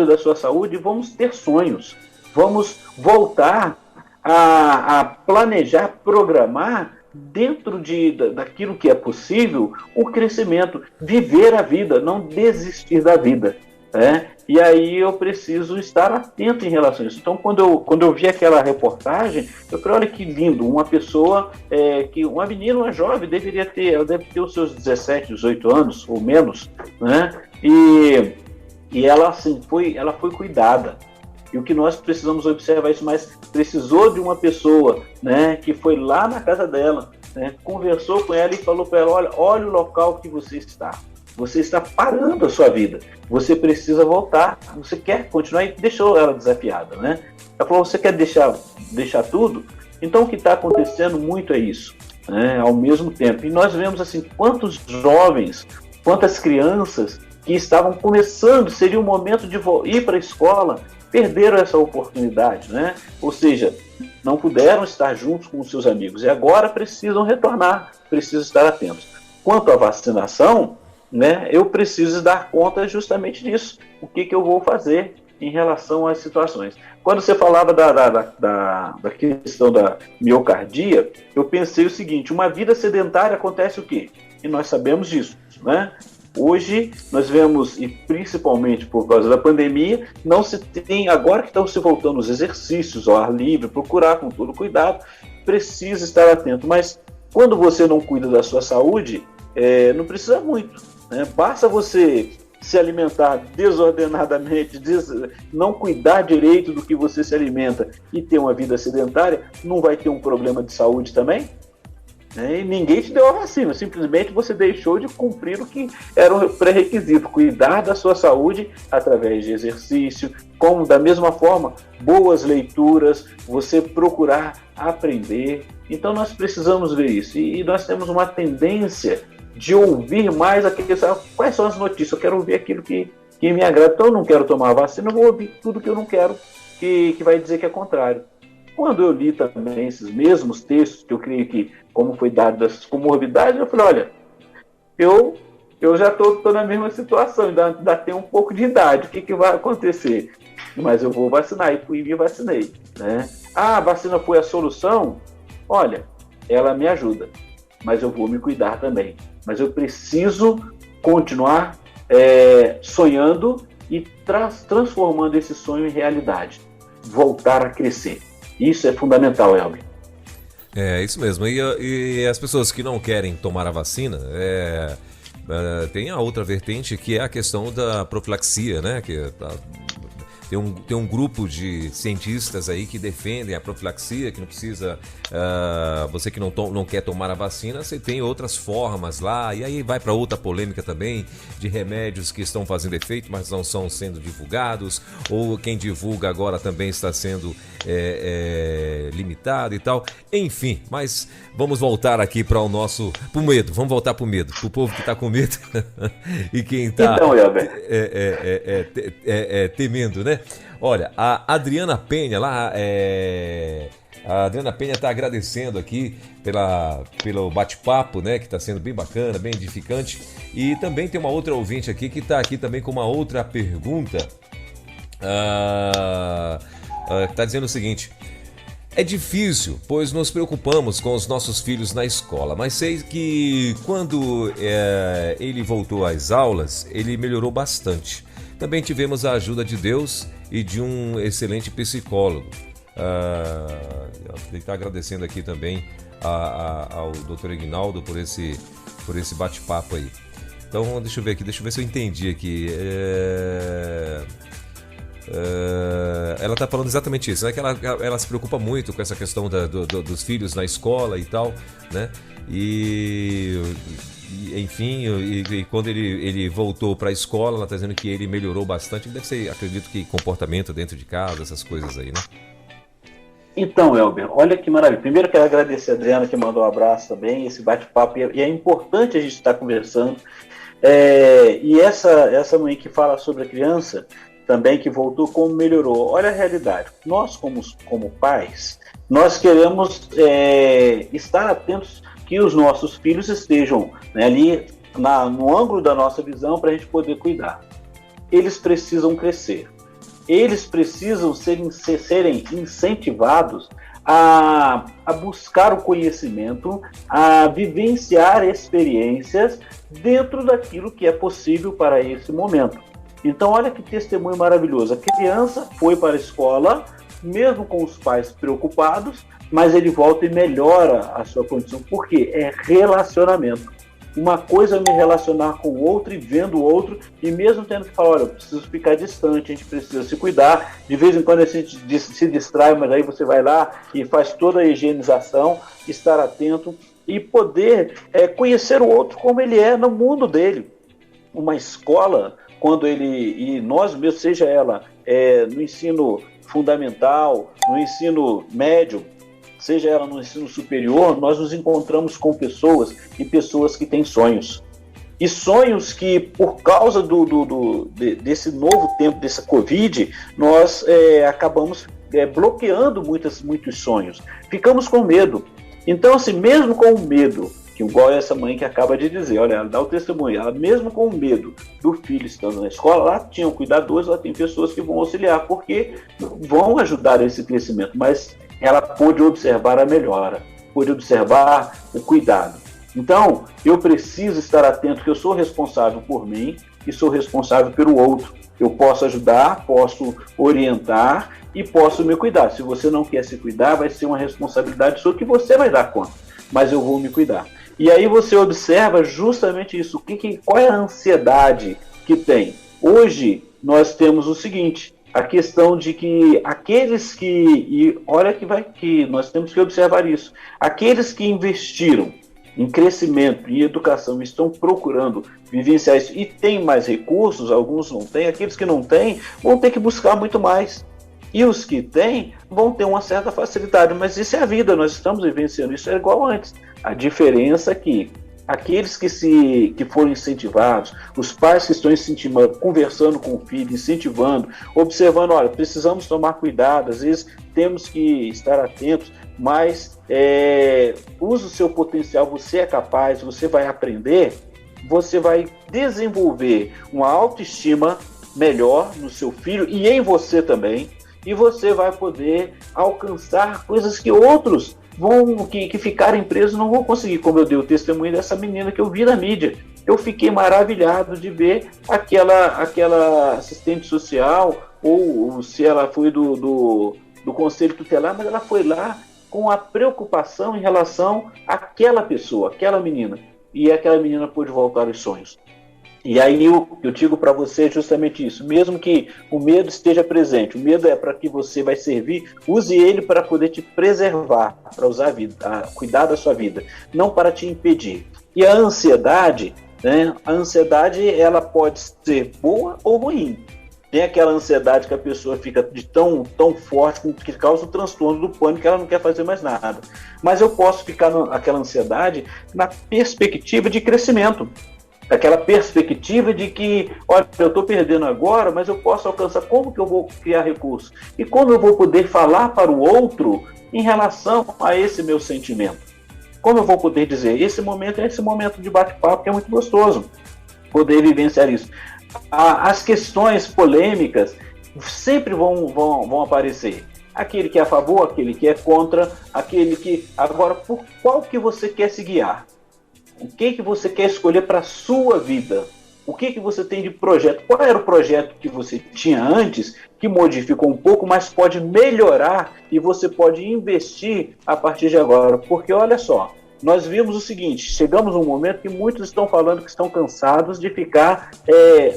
da sua saúde e vamos ter sonhos. Vamos voltar a planejar, programar dentro daquilo que é possível o crescimento, viver a vida, não desistir da vida, né? E aí eu preciso estar atento em relação a isso. Então, quando eu vi aquela reportagem, eu falei, olha que lindo, uma pessoa, uma menina, uma jovem, ela deve ter os seus 17, 18 anos ou menos, né? E ela, assim, ela foi cuidada. E o que nós precisamos observar isso, mas precisou de uma pessoa, né, que foi lá na casa dela, né, conversou com ela e falou para ela, olha o local que você está parando a sua vida, você precisa voltar, você quer continuar, e deixou ela desafiada, né? Ela falou, você quer deixar tudo? Então o que está acontecendo muito é isso, né, ao mesmo tempo. E nós vemos assim, quantos jovens, quantas crianças que estavam começando, seria o momento de ir para a escola, perderam essa oportunidade, né? Ou seja, não puderam estar juntos com os seus amigos e agora precisam retornar, precisam estar atentos. Quanto à vacinação, né, eu preciso dar conta justamente disso. O que eu vou fazer em relação às situações? Quando você falava da questão da miocardia, eu pensei o seguinte, uma vida sedentária acontece o quê? E nós sabemos disso, né? Hoje, nós vemos, e principalmente por causa da pandemia, não se tem, agora que estão se voltando os exercícios ao ar livre, procurar com todo cuidado, precisa estar atento. Mas quando você não cuida da sua saúde, não precisa muito, né? Basta você se alimentar desordenadamente, não cuidar direito do que você se alimenta e ter uma vida sedentária, não vai ter um problema de saúde também? né? E ninguém te deu a vacina, simplesmente você deixou de cumprir o que era um pré-requisito, cuidar da sua saúde através de exercício, como da mesma forma, boas leituras, você procurar aprender. Então nós precisamos ver isso, e nós temos uma tendência de ouvir mais aquilo, quais são as notícias, eu quero ouvir aquilo que me agrada, então eu não quero tomar a vacina, eu vou ouvir tudo que eu não quero, que vai dizer que é contrário. Quando eu li também esses mesmos textos, que eu creio que, como foi dado dessas comorbidades, eu falei, olha, eu já estou na mesma situação, ainda tenho um pouco de idade, o que vai acontecer? Mas eu vou vacinar, e fui e me vacinei, né? Ah, a vacina foi a solução? Olha, ela me ajuda, mas eu vou me cuidar também. Mas eu preciso continuar sonhando e transformando esse sonho em realidade. Voltar a crescer. Isso é fundamental, Elber. É, isso mesmo. E as pessoas que não querem tomar a vacina, tem a outra vertente, que é a questão da profilaxia, né? Tem um grupo de cientistas aí que defendem a profilaxia, que não precisa... você que não quer tomar a vacina, você tem outras formas lá, e aí vai para outra polêmica também, de remédios que estão fazendo efeito, mas não estão sendo divulgados, ou quem divulga agora também está sendo limitado e tal. Enfim, mas vamos voltar aqui para pro medo, vamos voltar pro medo, pro povo que está com medo e quem está temendo, né? Olha, a Adriana Penha lá, a Adriana Penha está agradecendo aqui pelo bate-papo, né? Que está sendo bem bacana, bem edificante. E também tem uma outra ouvinte aqui que está aqui também com uma outra pergunta. Está dizendo o seguinte: é difícil, pois nos preocupamos com os nossos filhos na escola, mas sei que quando ele voltou às aulas, ele melhorou bastante. Também tivemos a ajuda de Deus e de um excelente psicólogo. Ele está agradecendo aqui também ao Dr. Ignaldo por esse bate-papo aí. Então, deixa eu ver se eu entendi aqui. Ela está falando exatamente isso, né? Que ela se preocupa muito com essa questão dos filhos na escola e tal, né? Enfim, quando ele voltou para a escola, ela está dizendo que ele melhorou bastante. Deve ser, acredito que comportamento dentro de casa, essas coisas aí, né? Então, Elber, olha que maravilha. Primeiro quero agradecer a Adriana, que mandou um abraço também, esse bate-papo, e é importante a gente estar conversando. E essa mãe que fala sobre a criança, também que voltou, como melhorou. Olha a realidade. Nós, como pais, nós queremos estar atentos que os nossos filhos estejam, né, ali no ângulo da nossa visão para a gente poder cuidar. Eles precisam crescer. Eles precisam serem incentivados a buscar o conhecimento, a vivenciar experiências dentro daquilo que é possível para esse momento. Então, olha que testemunho maravilhoso. A criança foi para a escola, mesmo com os pais preocupados, mas ele volta e melhora a sua condição. Por quê? É relacionamento. Uma coisa é me relacionar com o outro e vendo o outro, e mesmo tendo que falar, olha, eu preciso ficar distante, a gente precisa se cuidar, de vez em quando a gente se distrai, mas aí você vai lá e faz toda a higienização, estar atento e poder conhecer o outro como ele é no mundo dele. Uma escola, quando e nós mesmos, seja ela no ensino fundamental, no ensino médio, seja ela no ensino superior, nós nos encontramos com pessoas e pessoas que têm sonhos. E sonhos que, por causa desse novo tempo, dessa Covid, nós acabamos bloqueando muitos sonhos. Ficamos com medo. Então, assim, mesmo com o medo, que igual essa mãe que acaba de dizer, olha, ela dá o testemunho, ela mesmo com o medo do filho estando na escola, lá tinham cuidadores, lá tem pessoas que vão auxiliar, porque vão ajudar esse crescimento, mas ela pôde observar a melhora, pôde observar o cuidado. Então, eu preciso estar atento que eu sou responsável por mim e sou responsável pelo outro. Eu posso ajudar, posso orientar e posso me cuidar. Se você não quer se cuidar, vai ser uma responsabilidade sua que você vai dar conta, mas eu vou me cuidar. E aí você observa justamente isso. Qual é a ansiedade que tem? Hoje, nós temos o seguinte, a questão de que aqueles que... E olha que nós temos que observar isso. Aqueles que investiram em crescimento, em educação, estão procurando vivenciar isso e tem mais recursos, alguns não têm, aqueles que não têm vão ter que buscar muito mais. E os que têm vão ter uma certa facilidade, mas isso é a vida, nós estamos vivenciando isso, é igual antes. A diferença é que aqueles que foram incentivados, os pais que estão incentivando, conversando com o filho, incentivando, observando, olha, precisamos tomar cuidado, às vezes temos que estar atentos, mas use o seu potencial, você é capaz, você vai aprender, você vai desenvolver uma autoestima melhor no seu filho e em você também, e você vai poder alcançar coisas que outros que ficarem presos não vão conseguir, como eu dei o testemunho dessa menina que eu vi na mídia. Eu fiquei maravilhado de ver aquela assistente social, ou se ela foi do conselho tutelar, mas ela foi lá com a preocupação em relação àquela pessoa, aquela menina. E aquela menina pôde voltar aos sonhos. E aí eu digo para você justamente isso, mesmo que o medo esteja presente, o medo é para que você vai servir, use ele para poder te preservar, para usar a vida, cuidar da sua vida, não para te impedir. E a ansiedade, né? A ansiedade ela pode ser boa ou ruim. Tem aquela ansiedade que a pessoa fica de tão forte que causa o transtorno do pânico, que ela não quer fazer mais nada. Mas eu posso ficar naquela ansiedade na perspectiva de crescimento. Aquela perspectiva de que, olha, eu estou perdendo agora, mas eu posso alcançar, como que eu vou criar recursos? E como eu vou poder falar para o outro em relação a esse meu sentimento? Como eu vou poder dizer, esse momento é esse momento de bate-papo que é muito gostoso, poder vivenciar isso. As questões polêmicas sempre vão aparecer. Aquele que é a favor, aquele que é contra, aquele que... Agora, por qual que você quer se guiar? O que você quer escolher para a sua vida? O que você tem de projeto? Qual era o projeto que você tinha antes, que modificou um pouco, mas pode melhorar e você pode investir a partir de agora? Porque olha só, nós vimos o seguinte, chegamos num momento que muitos estão falando que estão cansados de ficar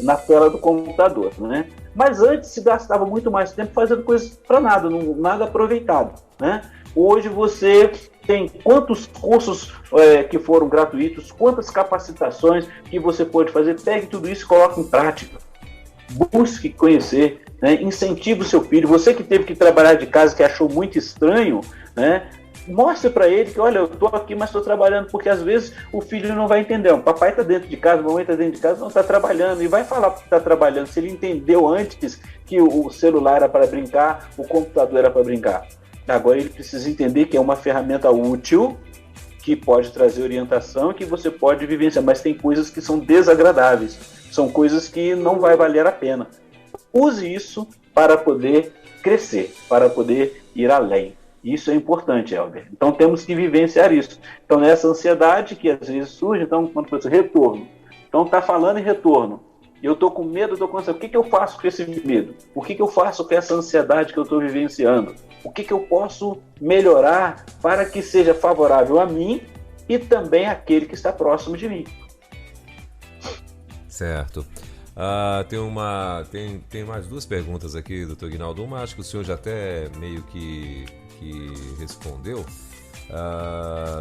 na tela do computador, né? Mas antes se gastava muito mais tempo fazendo coisas para nada, nada aproveitado, né? Hoje você tem quantos cursos que foram gratuitos, quantas capacitações que você pode fazer, pegue tudo isso e coloque em prática. Busque conhecer, né? Incentive o seu filho. Você que teve que trabalhar de casa, que achou muito estranho, né? Mostre para ele que, olha, eu estou aqui, mas estou trabalhando, porque às vezes o filho não vai entender. O papai está dentro de casa, a mamãe está dentro de casa, não está trabalhando, e vai falar que está trabalhando. Se ele entendeu antes que o celular era para brincar, o computador era para brincar. Agora ele precisa entender que é uma ferramenta útil, que pode trazer orientação, que você pode vivenciar, mas tem coisas que são desagradáveis, são coisas que não vai valer a pena. Use isso para poder crescer, para poder ir além. Isso é importante, Elber. Então temos que vivenciar isso. Então nessa ansiedade que às vezes surge, então quando você retorno, então está falando em retorno, eu estou com medo, estou com ansiedade. O que eu faço com esse medo? O que eu faço com essa ansiedade que eu estou vivenciando? O que eu posso melhorar para que seja favorável a mim e também àquele que está próximo de mim? Certo. Tem mais duas perguntas aqui, doutor Guinaldo. Uma, acho que o senhor já até meio que respondeu.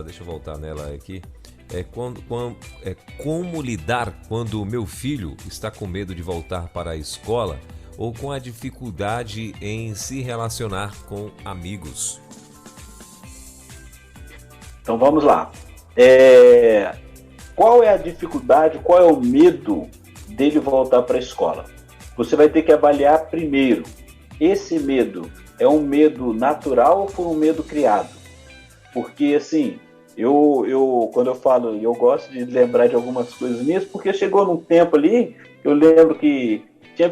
Deixa eu voltar nela aqui. Como lidar quando o meu filho está com medo de voltar para a escola ou com a dificuldade em se relacionar com amigos? Então vamos lá. Qual é a dificuldade, qual é o medo dele voltar para a escola? Você vai ter que avaliar primeiro, esse medo é um medo natural ou foi um medo criado? Porque assim, quando eu falo, eu gosto de lembrar de algumas coisas minhas, porque chegou num tempo ali, eu lembro que tinha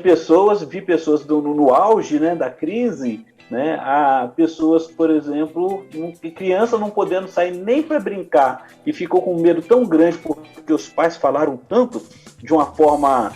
vi pessoas no auge, né, da crise, né, a pessoas, por exemplo, criança não podendo sair nem para brincar e ficou com um medo tão grande porque os pais falaram tanto de uma forma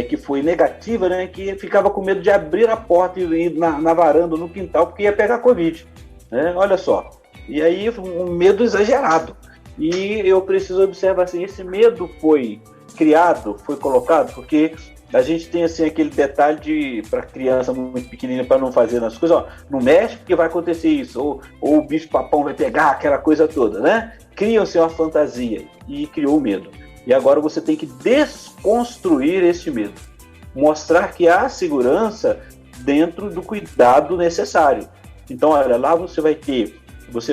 que foi negativa, né, que ficava com medo de abrir a porta e ir na varanda, no quintal, porque ia pegar Covid, né? Olha só. E aí um medo exagerado. E eu preciso observar assim, esse medo foi criado, foi colocado, porque a gente tem assim aquele detalhe para criança muito pequenininha para não fazer nas coisas, ó, não mexe porque vai acontecer isso, ou o bicho papão vai pegar, aquela coisa toda, né? Criam-se uma fantasia e criou o medo. E agora você tem que desconstruir esse medo, mostrar que há segurança dentro do cuidado necessário. Então, olha, lá você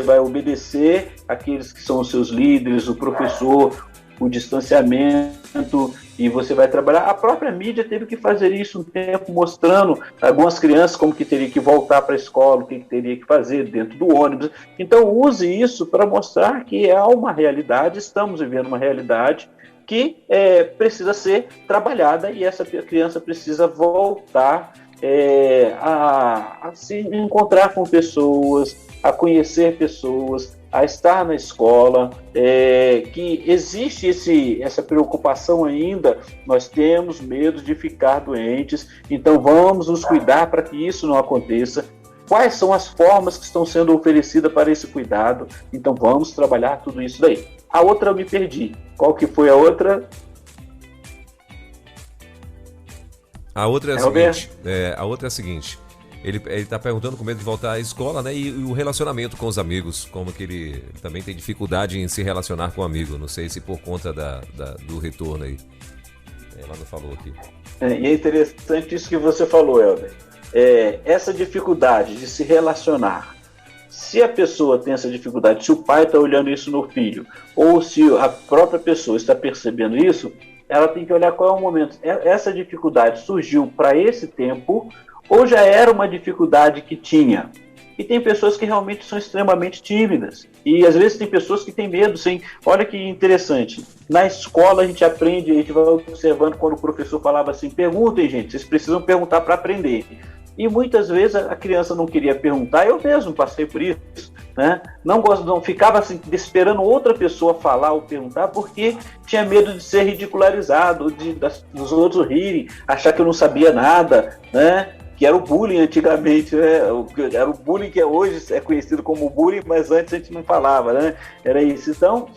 vai obedecer aqueles que são os seus líderes, o professor, o distanciamento, e você vai trabalhar. A própria mídia teve que fazer isso um tempo, mostrando algumas crianças como que teria que voltar para a escola, o que teria que fazer dentro do ônibus. Então use isso para mostrar que há uma realidade, estamos vivendo uma realidade que precisa ser trabalhada, e essa criança precisa voltar a se encontrar com pessoas, a conhecer pessoas, a estar na escola, que existe essa preocupação ainda, nós temos medo de ficar doentes, então vamos nos cuidar para que isso não aconteça. Quais são as formas que estão sendo oferecidas para esse cuidado? Então vamos trabalhar tudo isso daí. A outra eu me perdi. Qual que foi a outra? A outra é a seguinte. Ele está perguntando com medo de voltar à escola, né? E o relacionamento com os amigos, como que ele também tem dificuldade em se relacionar com o amigo. Não sei se por conta do retorno aí. Ela não falou aqui. E é interessante isso que você falou, Helder. Essa dificuldade de se relacionar. Se a pessoa tem essa dificuldade, se o pai está olhando isso no filho, ou se a própria pessoa está percebendo isso, ela tem que olhar qual é o momento. Essa dificuldade surgiu para esse tempo, ou já era uma dificuldade que tinha? E tem pessoas que realmente são extremamente tímidas. E às vezes tem pessoas que têm medo, sim. Olha que interessante. Na escola a gente aprende, a gente vai observando quando o professor falava assim, perguntem, gente, vocês precisam perguntar para aprender. E muitas vezes a criança não queria perguntar, eu mesmo passei por isso, né? Não ficava assim, esperando outra pessoa falar ou perguntar, porque tinha medo de ser ridicularizado, dos outros rirem, achar que eu não sabia nada, né? Que era o bullying antigamente, né? Era o bullying que hoje é conhecido como bullying, mas antes a gente não falava, né? Era isso. Então,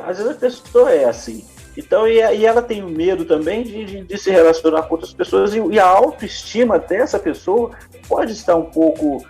às vezes a pessoa é assim. Então, e ela tem medo também de se relacionar com outras pessoas, e a autoestima dessa pessoa pode estar um pouco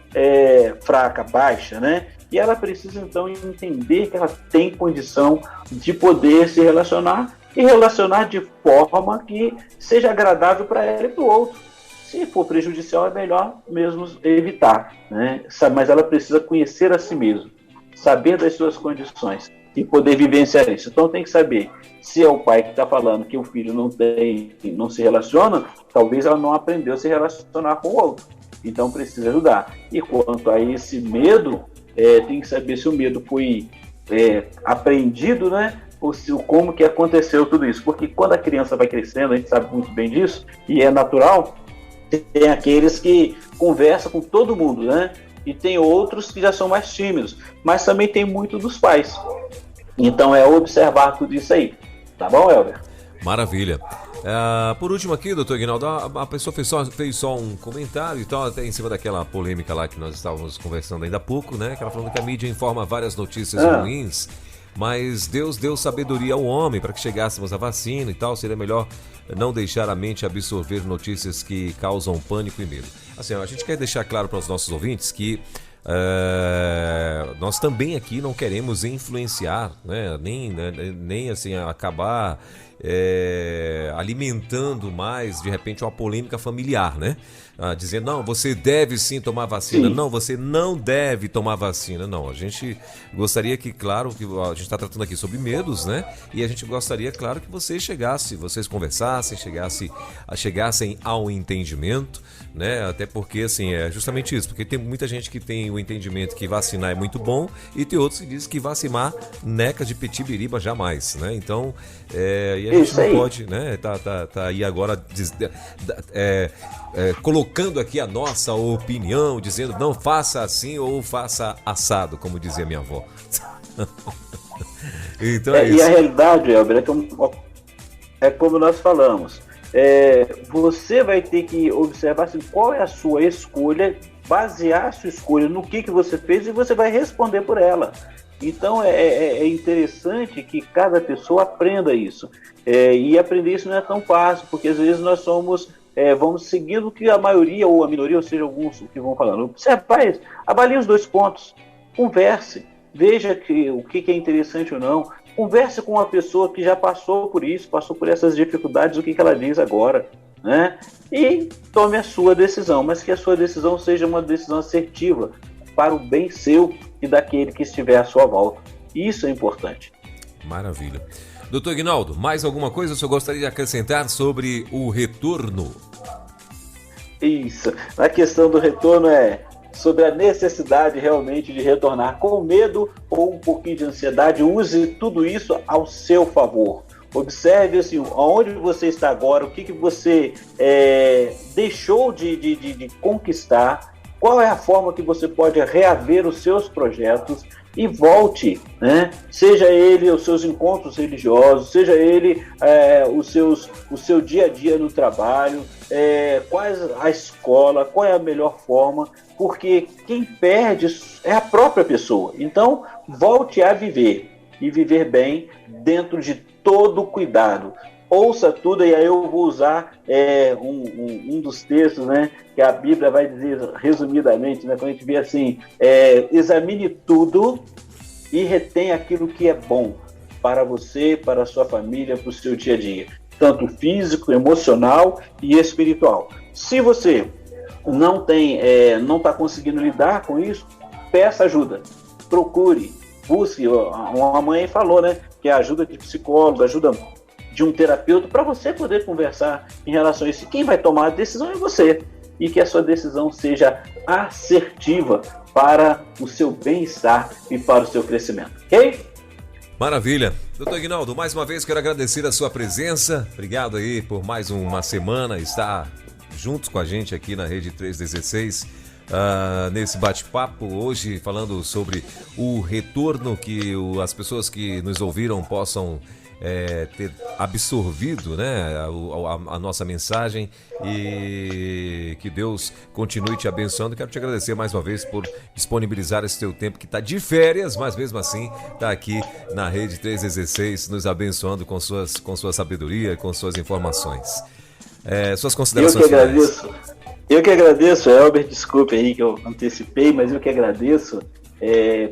fraca, baixa, né? E ela precisa, então, entender que ela tem condição de poder se relacionar, e relacionar de forma que seja agradável para ela e para o outro. Se for prejudicial, é melhor mesmo evitar, né? Mas ela precisa conhecer a si mesma, saber das suas condições e poder vivenciar isso. Então tem que saber se é o pai que está falando que o filho não se relaciona, talvez ela não aprendeu a se relacionar com o outro. Então precisa ajudar. E quanto a esse medo, tem que saber se o medo foi aprendido, né? Ou como que aconteceu tudo isso. Porque quando a criança vai crescendo, a gente sabe muito bem disso, e é natural, tem aqueles que conversam com todo mundo, né? E tem outros que já são mais tímidos, mas também tem muito dos pais. Então observar tudo isso aí. Tá bom, Helder? Maravilha. Por último aqui, doutor Ignaldo, a pessoa fez só um comentário e tal, até em cima daquela polêmica lá que nós estávamos conversando ainda há pouco, né? Que ela falando que a mídia informa várias notícias ruins, mas Deus deu sabedoria ao homem para que chegássemos à vacina e tal, seria melhor não deixar a mente absorver notícias que causam pânico e medo. Assim, a gente quer deixar claro para os nossos ouvintes que nós também aqui não queremos influenciar, né? Nem assim, acabar alimentando mais, de repente, uma polêmica familiar, né? Dizendo, não, você deve sim tomar vacina. Sim. Não, você não deve tomar vacina. Não, a gente gostaria que, claro, que a gente está tratando aqui sobre medos, né? E a gente gostaria, claro, que vocês conversassem, chegassem ao entendimento, né? Até porque, assim, é justamente isso. Porque tem muita gente que tem o entendimento que vacinar é muito bom e tem outros que dizem que vacinar neca de pitibiriba jamais, né? Então, e a gente não pode, né? Tá aí agora colocando aqui a nossa opinião, dizendo não faça assim ou faça assado, como dizia minha avó. Então é isso. E a realidade, Elber, é como nós falamos. Você vai ter que observar assim, qual é a sua escolha, basear a sua escolha no que você fez e você vai responder por ela. Então é interessante que cada pessoa aprenda isso. E aprender isso não é tão fácil, porque às vezes nós vamos seguindo o que a maioria ou a minoria, ou seja, alguns que vão falando. Você, rapaz, avalie os 2 pontos, converse, veja o que é interessante ou não, converse com uma pessoa que já passou por isso, passou por essas dificuldades, o que ela diz agora, né? E tome a sua decisão, mas que a sua decisão seja uma decisão assertiva para o bem seu e daquele que estiver à sua volta. Isso é importante. Maravilha. Doutor Aguinaldo, mais alguma coisa o senhor gostaria de acrescentar sobre o retorno? Isso. A questão do retorno é sobre a necessidade realmente de retornar com medo ou um pouquinho de ansiedade. Use tudo isso ao seu favor. Observe assim, aonde você está agora, o que você deixou de conquistar, qual é a forma que você pode reaver os seus projetos e volte, né? Seja ele os seus encontros religiosos, seja ele o seu dia a dia no trabalho, quais a escola, qual é a melhor forma, porque quem perde é a própria pessoa. Então, volte a viver e viver bem dentro de todo cuidado. Ouça tudo, e aí eu vou usar um dos textos, né, que a Bíblia vai dizer resumidamente, né, quando a gente vê assim, examine tudo e retém aquilo que é bom para você, para a sua família, para o seu dia a dia, tanto físico, emocional e espiritual. Se você não está conseguindo lidar com isso, peça ajuda, procure, busque. Uma mãe falou, né, que a ajuda de psicólogo, ajuda de um terapeuta, para você poder conversar em relação a isso. Quem vai tomar a decisão é você. E que a sua decisão seja assertiva para o seu bem-estar e para o seu crescimento. Ok? Maravilha. Doutor Aguinaldo, mais uma vez quero agradecer a sua presença. Obrigado aí por mais uma semana estar juntos com a gente aqui na Rede 316. Nesse bate-papo hoje, falando sobre o retorno, que as pessoas que nos ouviram possam ter absorvido, né, a nossa mensagem, e que Deus continue te abençoando. Quero te agradecer mais uma vez por disponibilizar esse teu tempo, que está de férias, mas mesmo assim está aqui na Rede 316 nos abençoando com sua sabedoria, com suas informações. Suas considerações finais. Eu que agradeço, Elber, desculpe aí que eu antecipei, mas eu que agradeço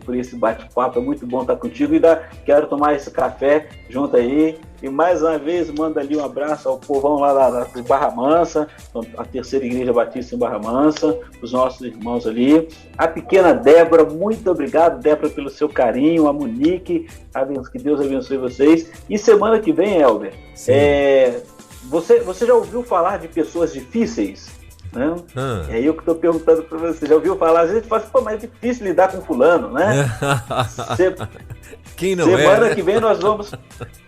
por esse bate-papo. É muito bom estar contigo e quero tomar esse café junto aí. E mais uma vez, manda ali um abraço ao povão lá de Barra Mansa, a Terceira Igreja Batista em Barra Mansa, os nossos irmãos ali. A pequena Débora, muito obrigado, Débora, pelo seu carinho. A Monique, que Deus abençoe vocês. E semana que vem, Elber, você já ouviu falar de pessoas difíceis? Né? É eu que estou perguntando para você. Já ouviu falar? Às vezes a gente fala assim, pô, mas é difícil lidar com fulano, né? Quem não semana que vem nós vamos...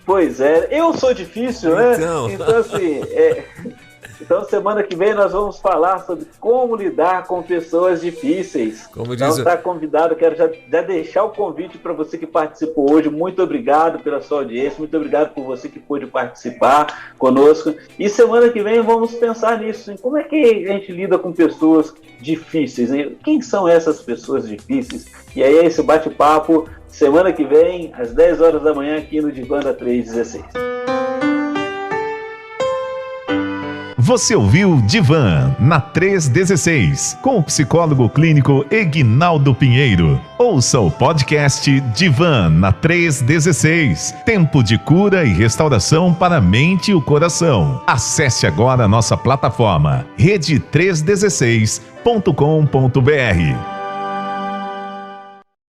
Pois é, eu sou difícil, né? Então assim, então semana que vem nós vamos falar sobre como lidar com pessoas difíceis. Como então está convidado, quero já deixar o convite para você que participou hoje. Muito obrigado pela sua audiência, muito obrigado por você que pôde participar conosco. E semana que vem vamos pensar nisso, em como é que a gente lida com pessoas difíceis, hein? Quem são essas pessoas difíceis? E aí esse bate-papo semana que vem, às 10 horas da manhã, aqui no Divã da 316. Você ouviu Divã na 316, com o psicólogo clínico Eguinaldo Pinheiro. Ouça o podcast Divã na 316, tempo de cura e restauração para a mente e o coração. Acesse agora a nossa plataforma rede316.com.br.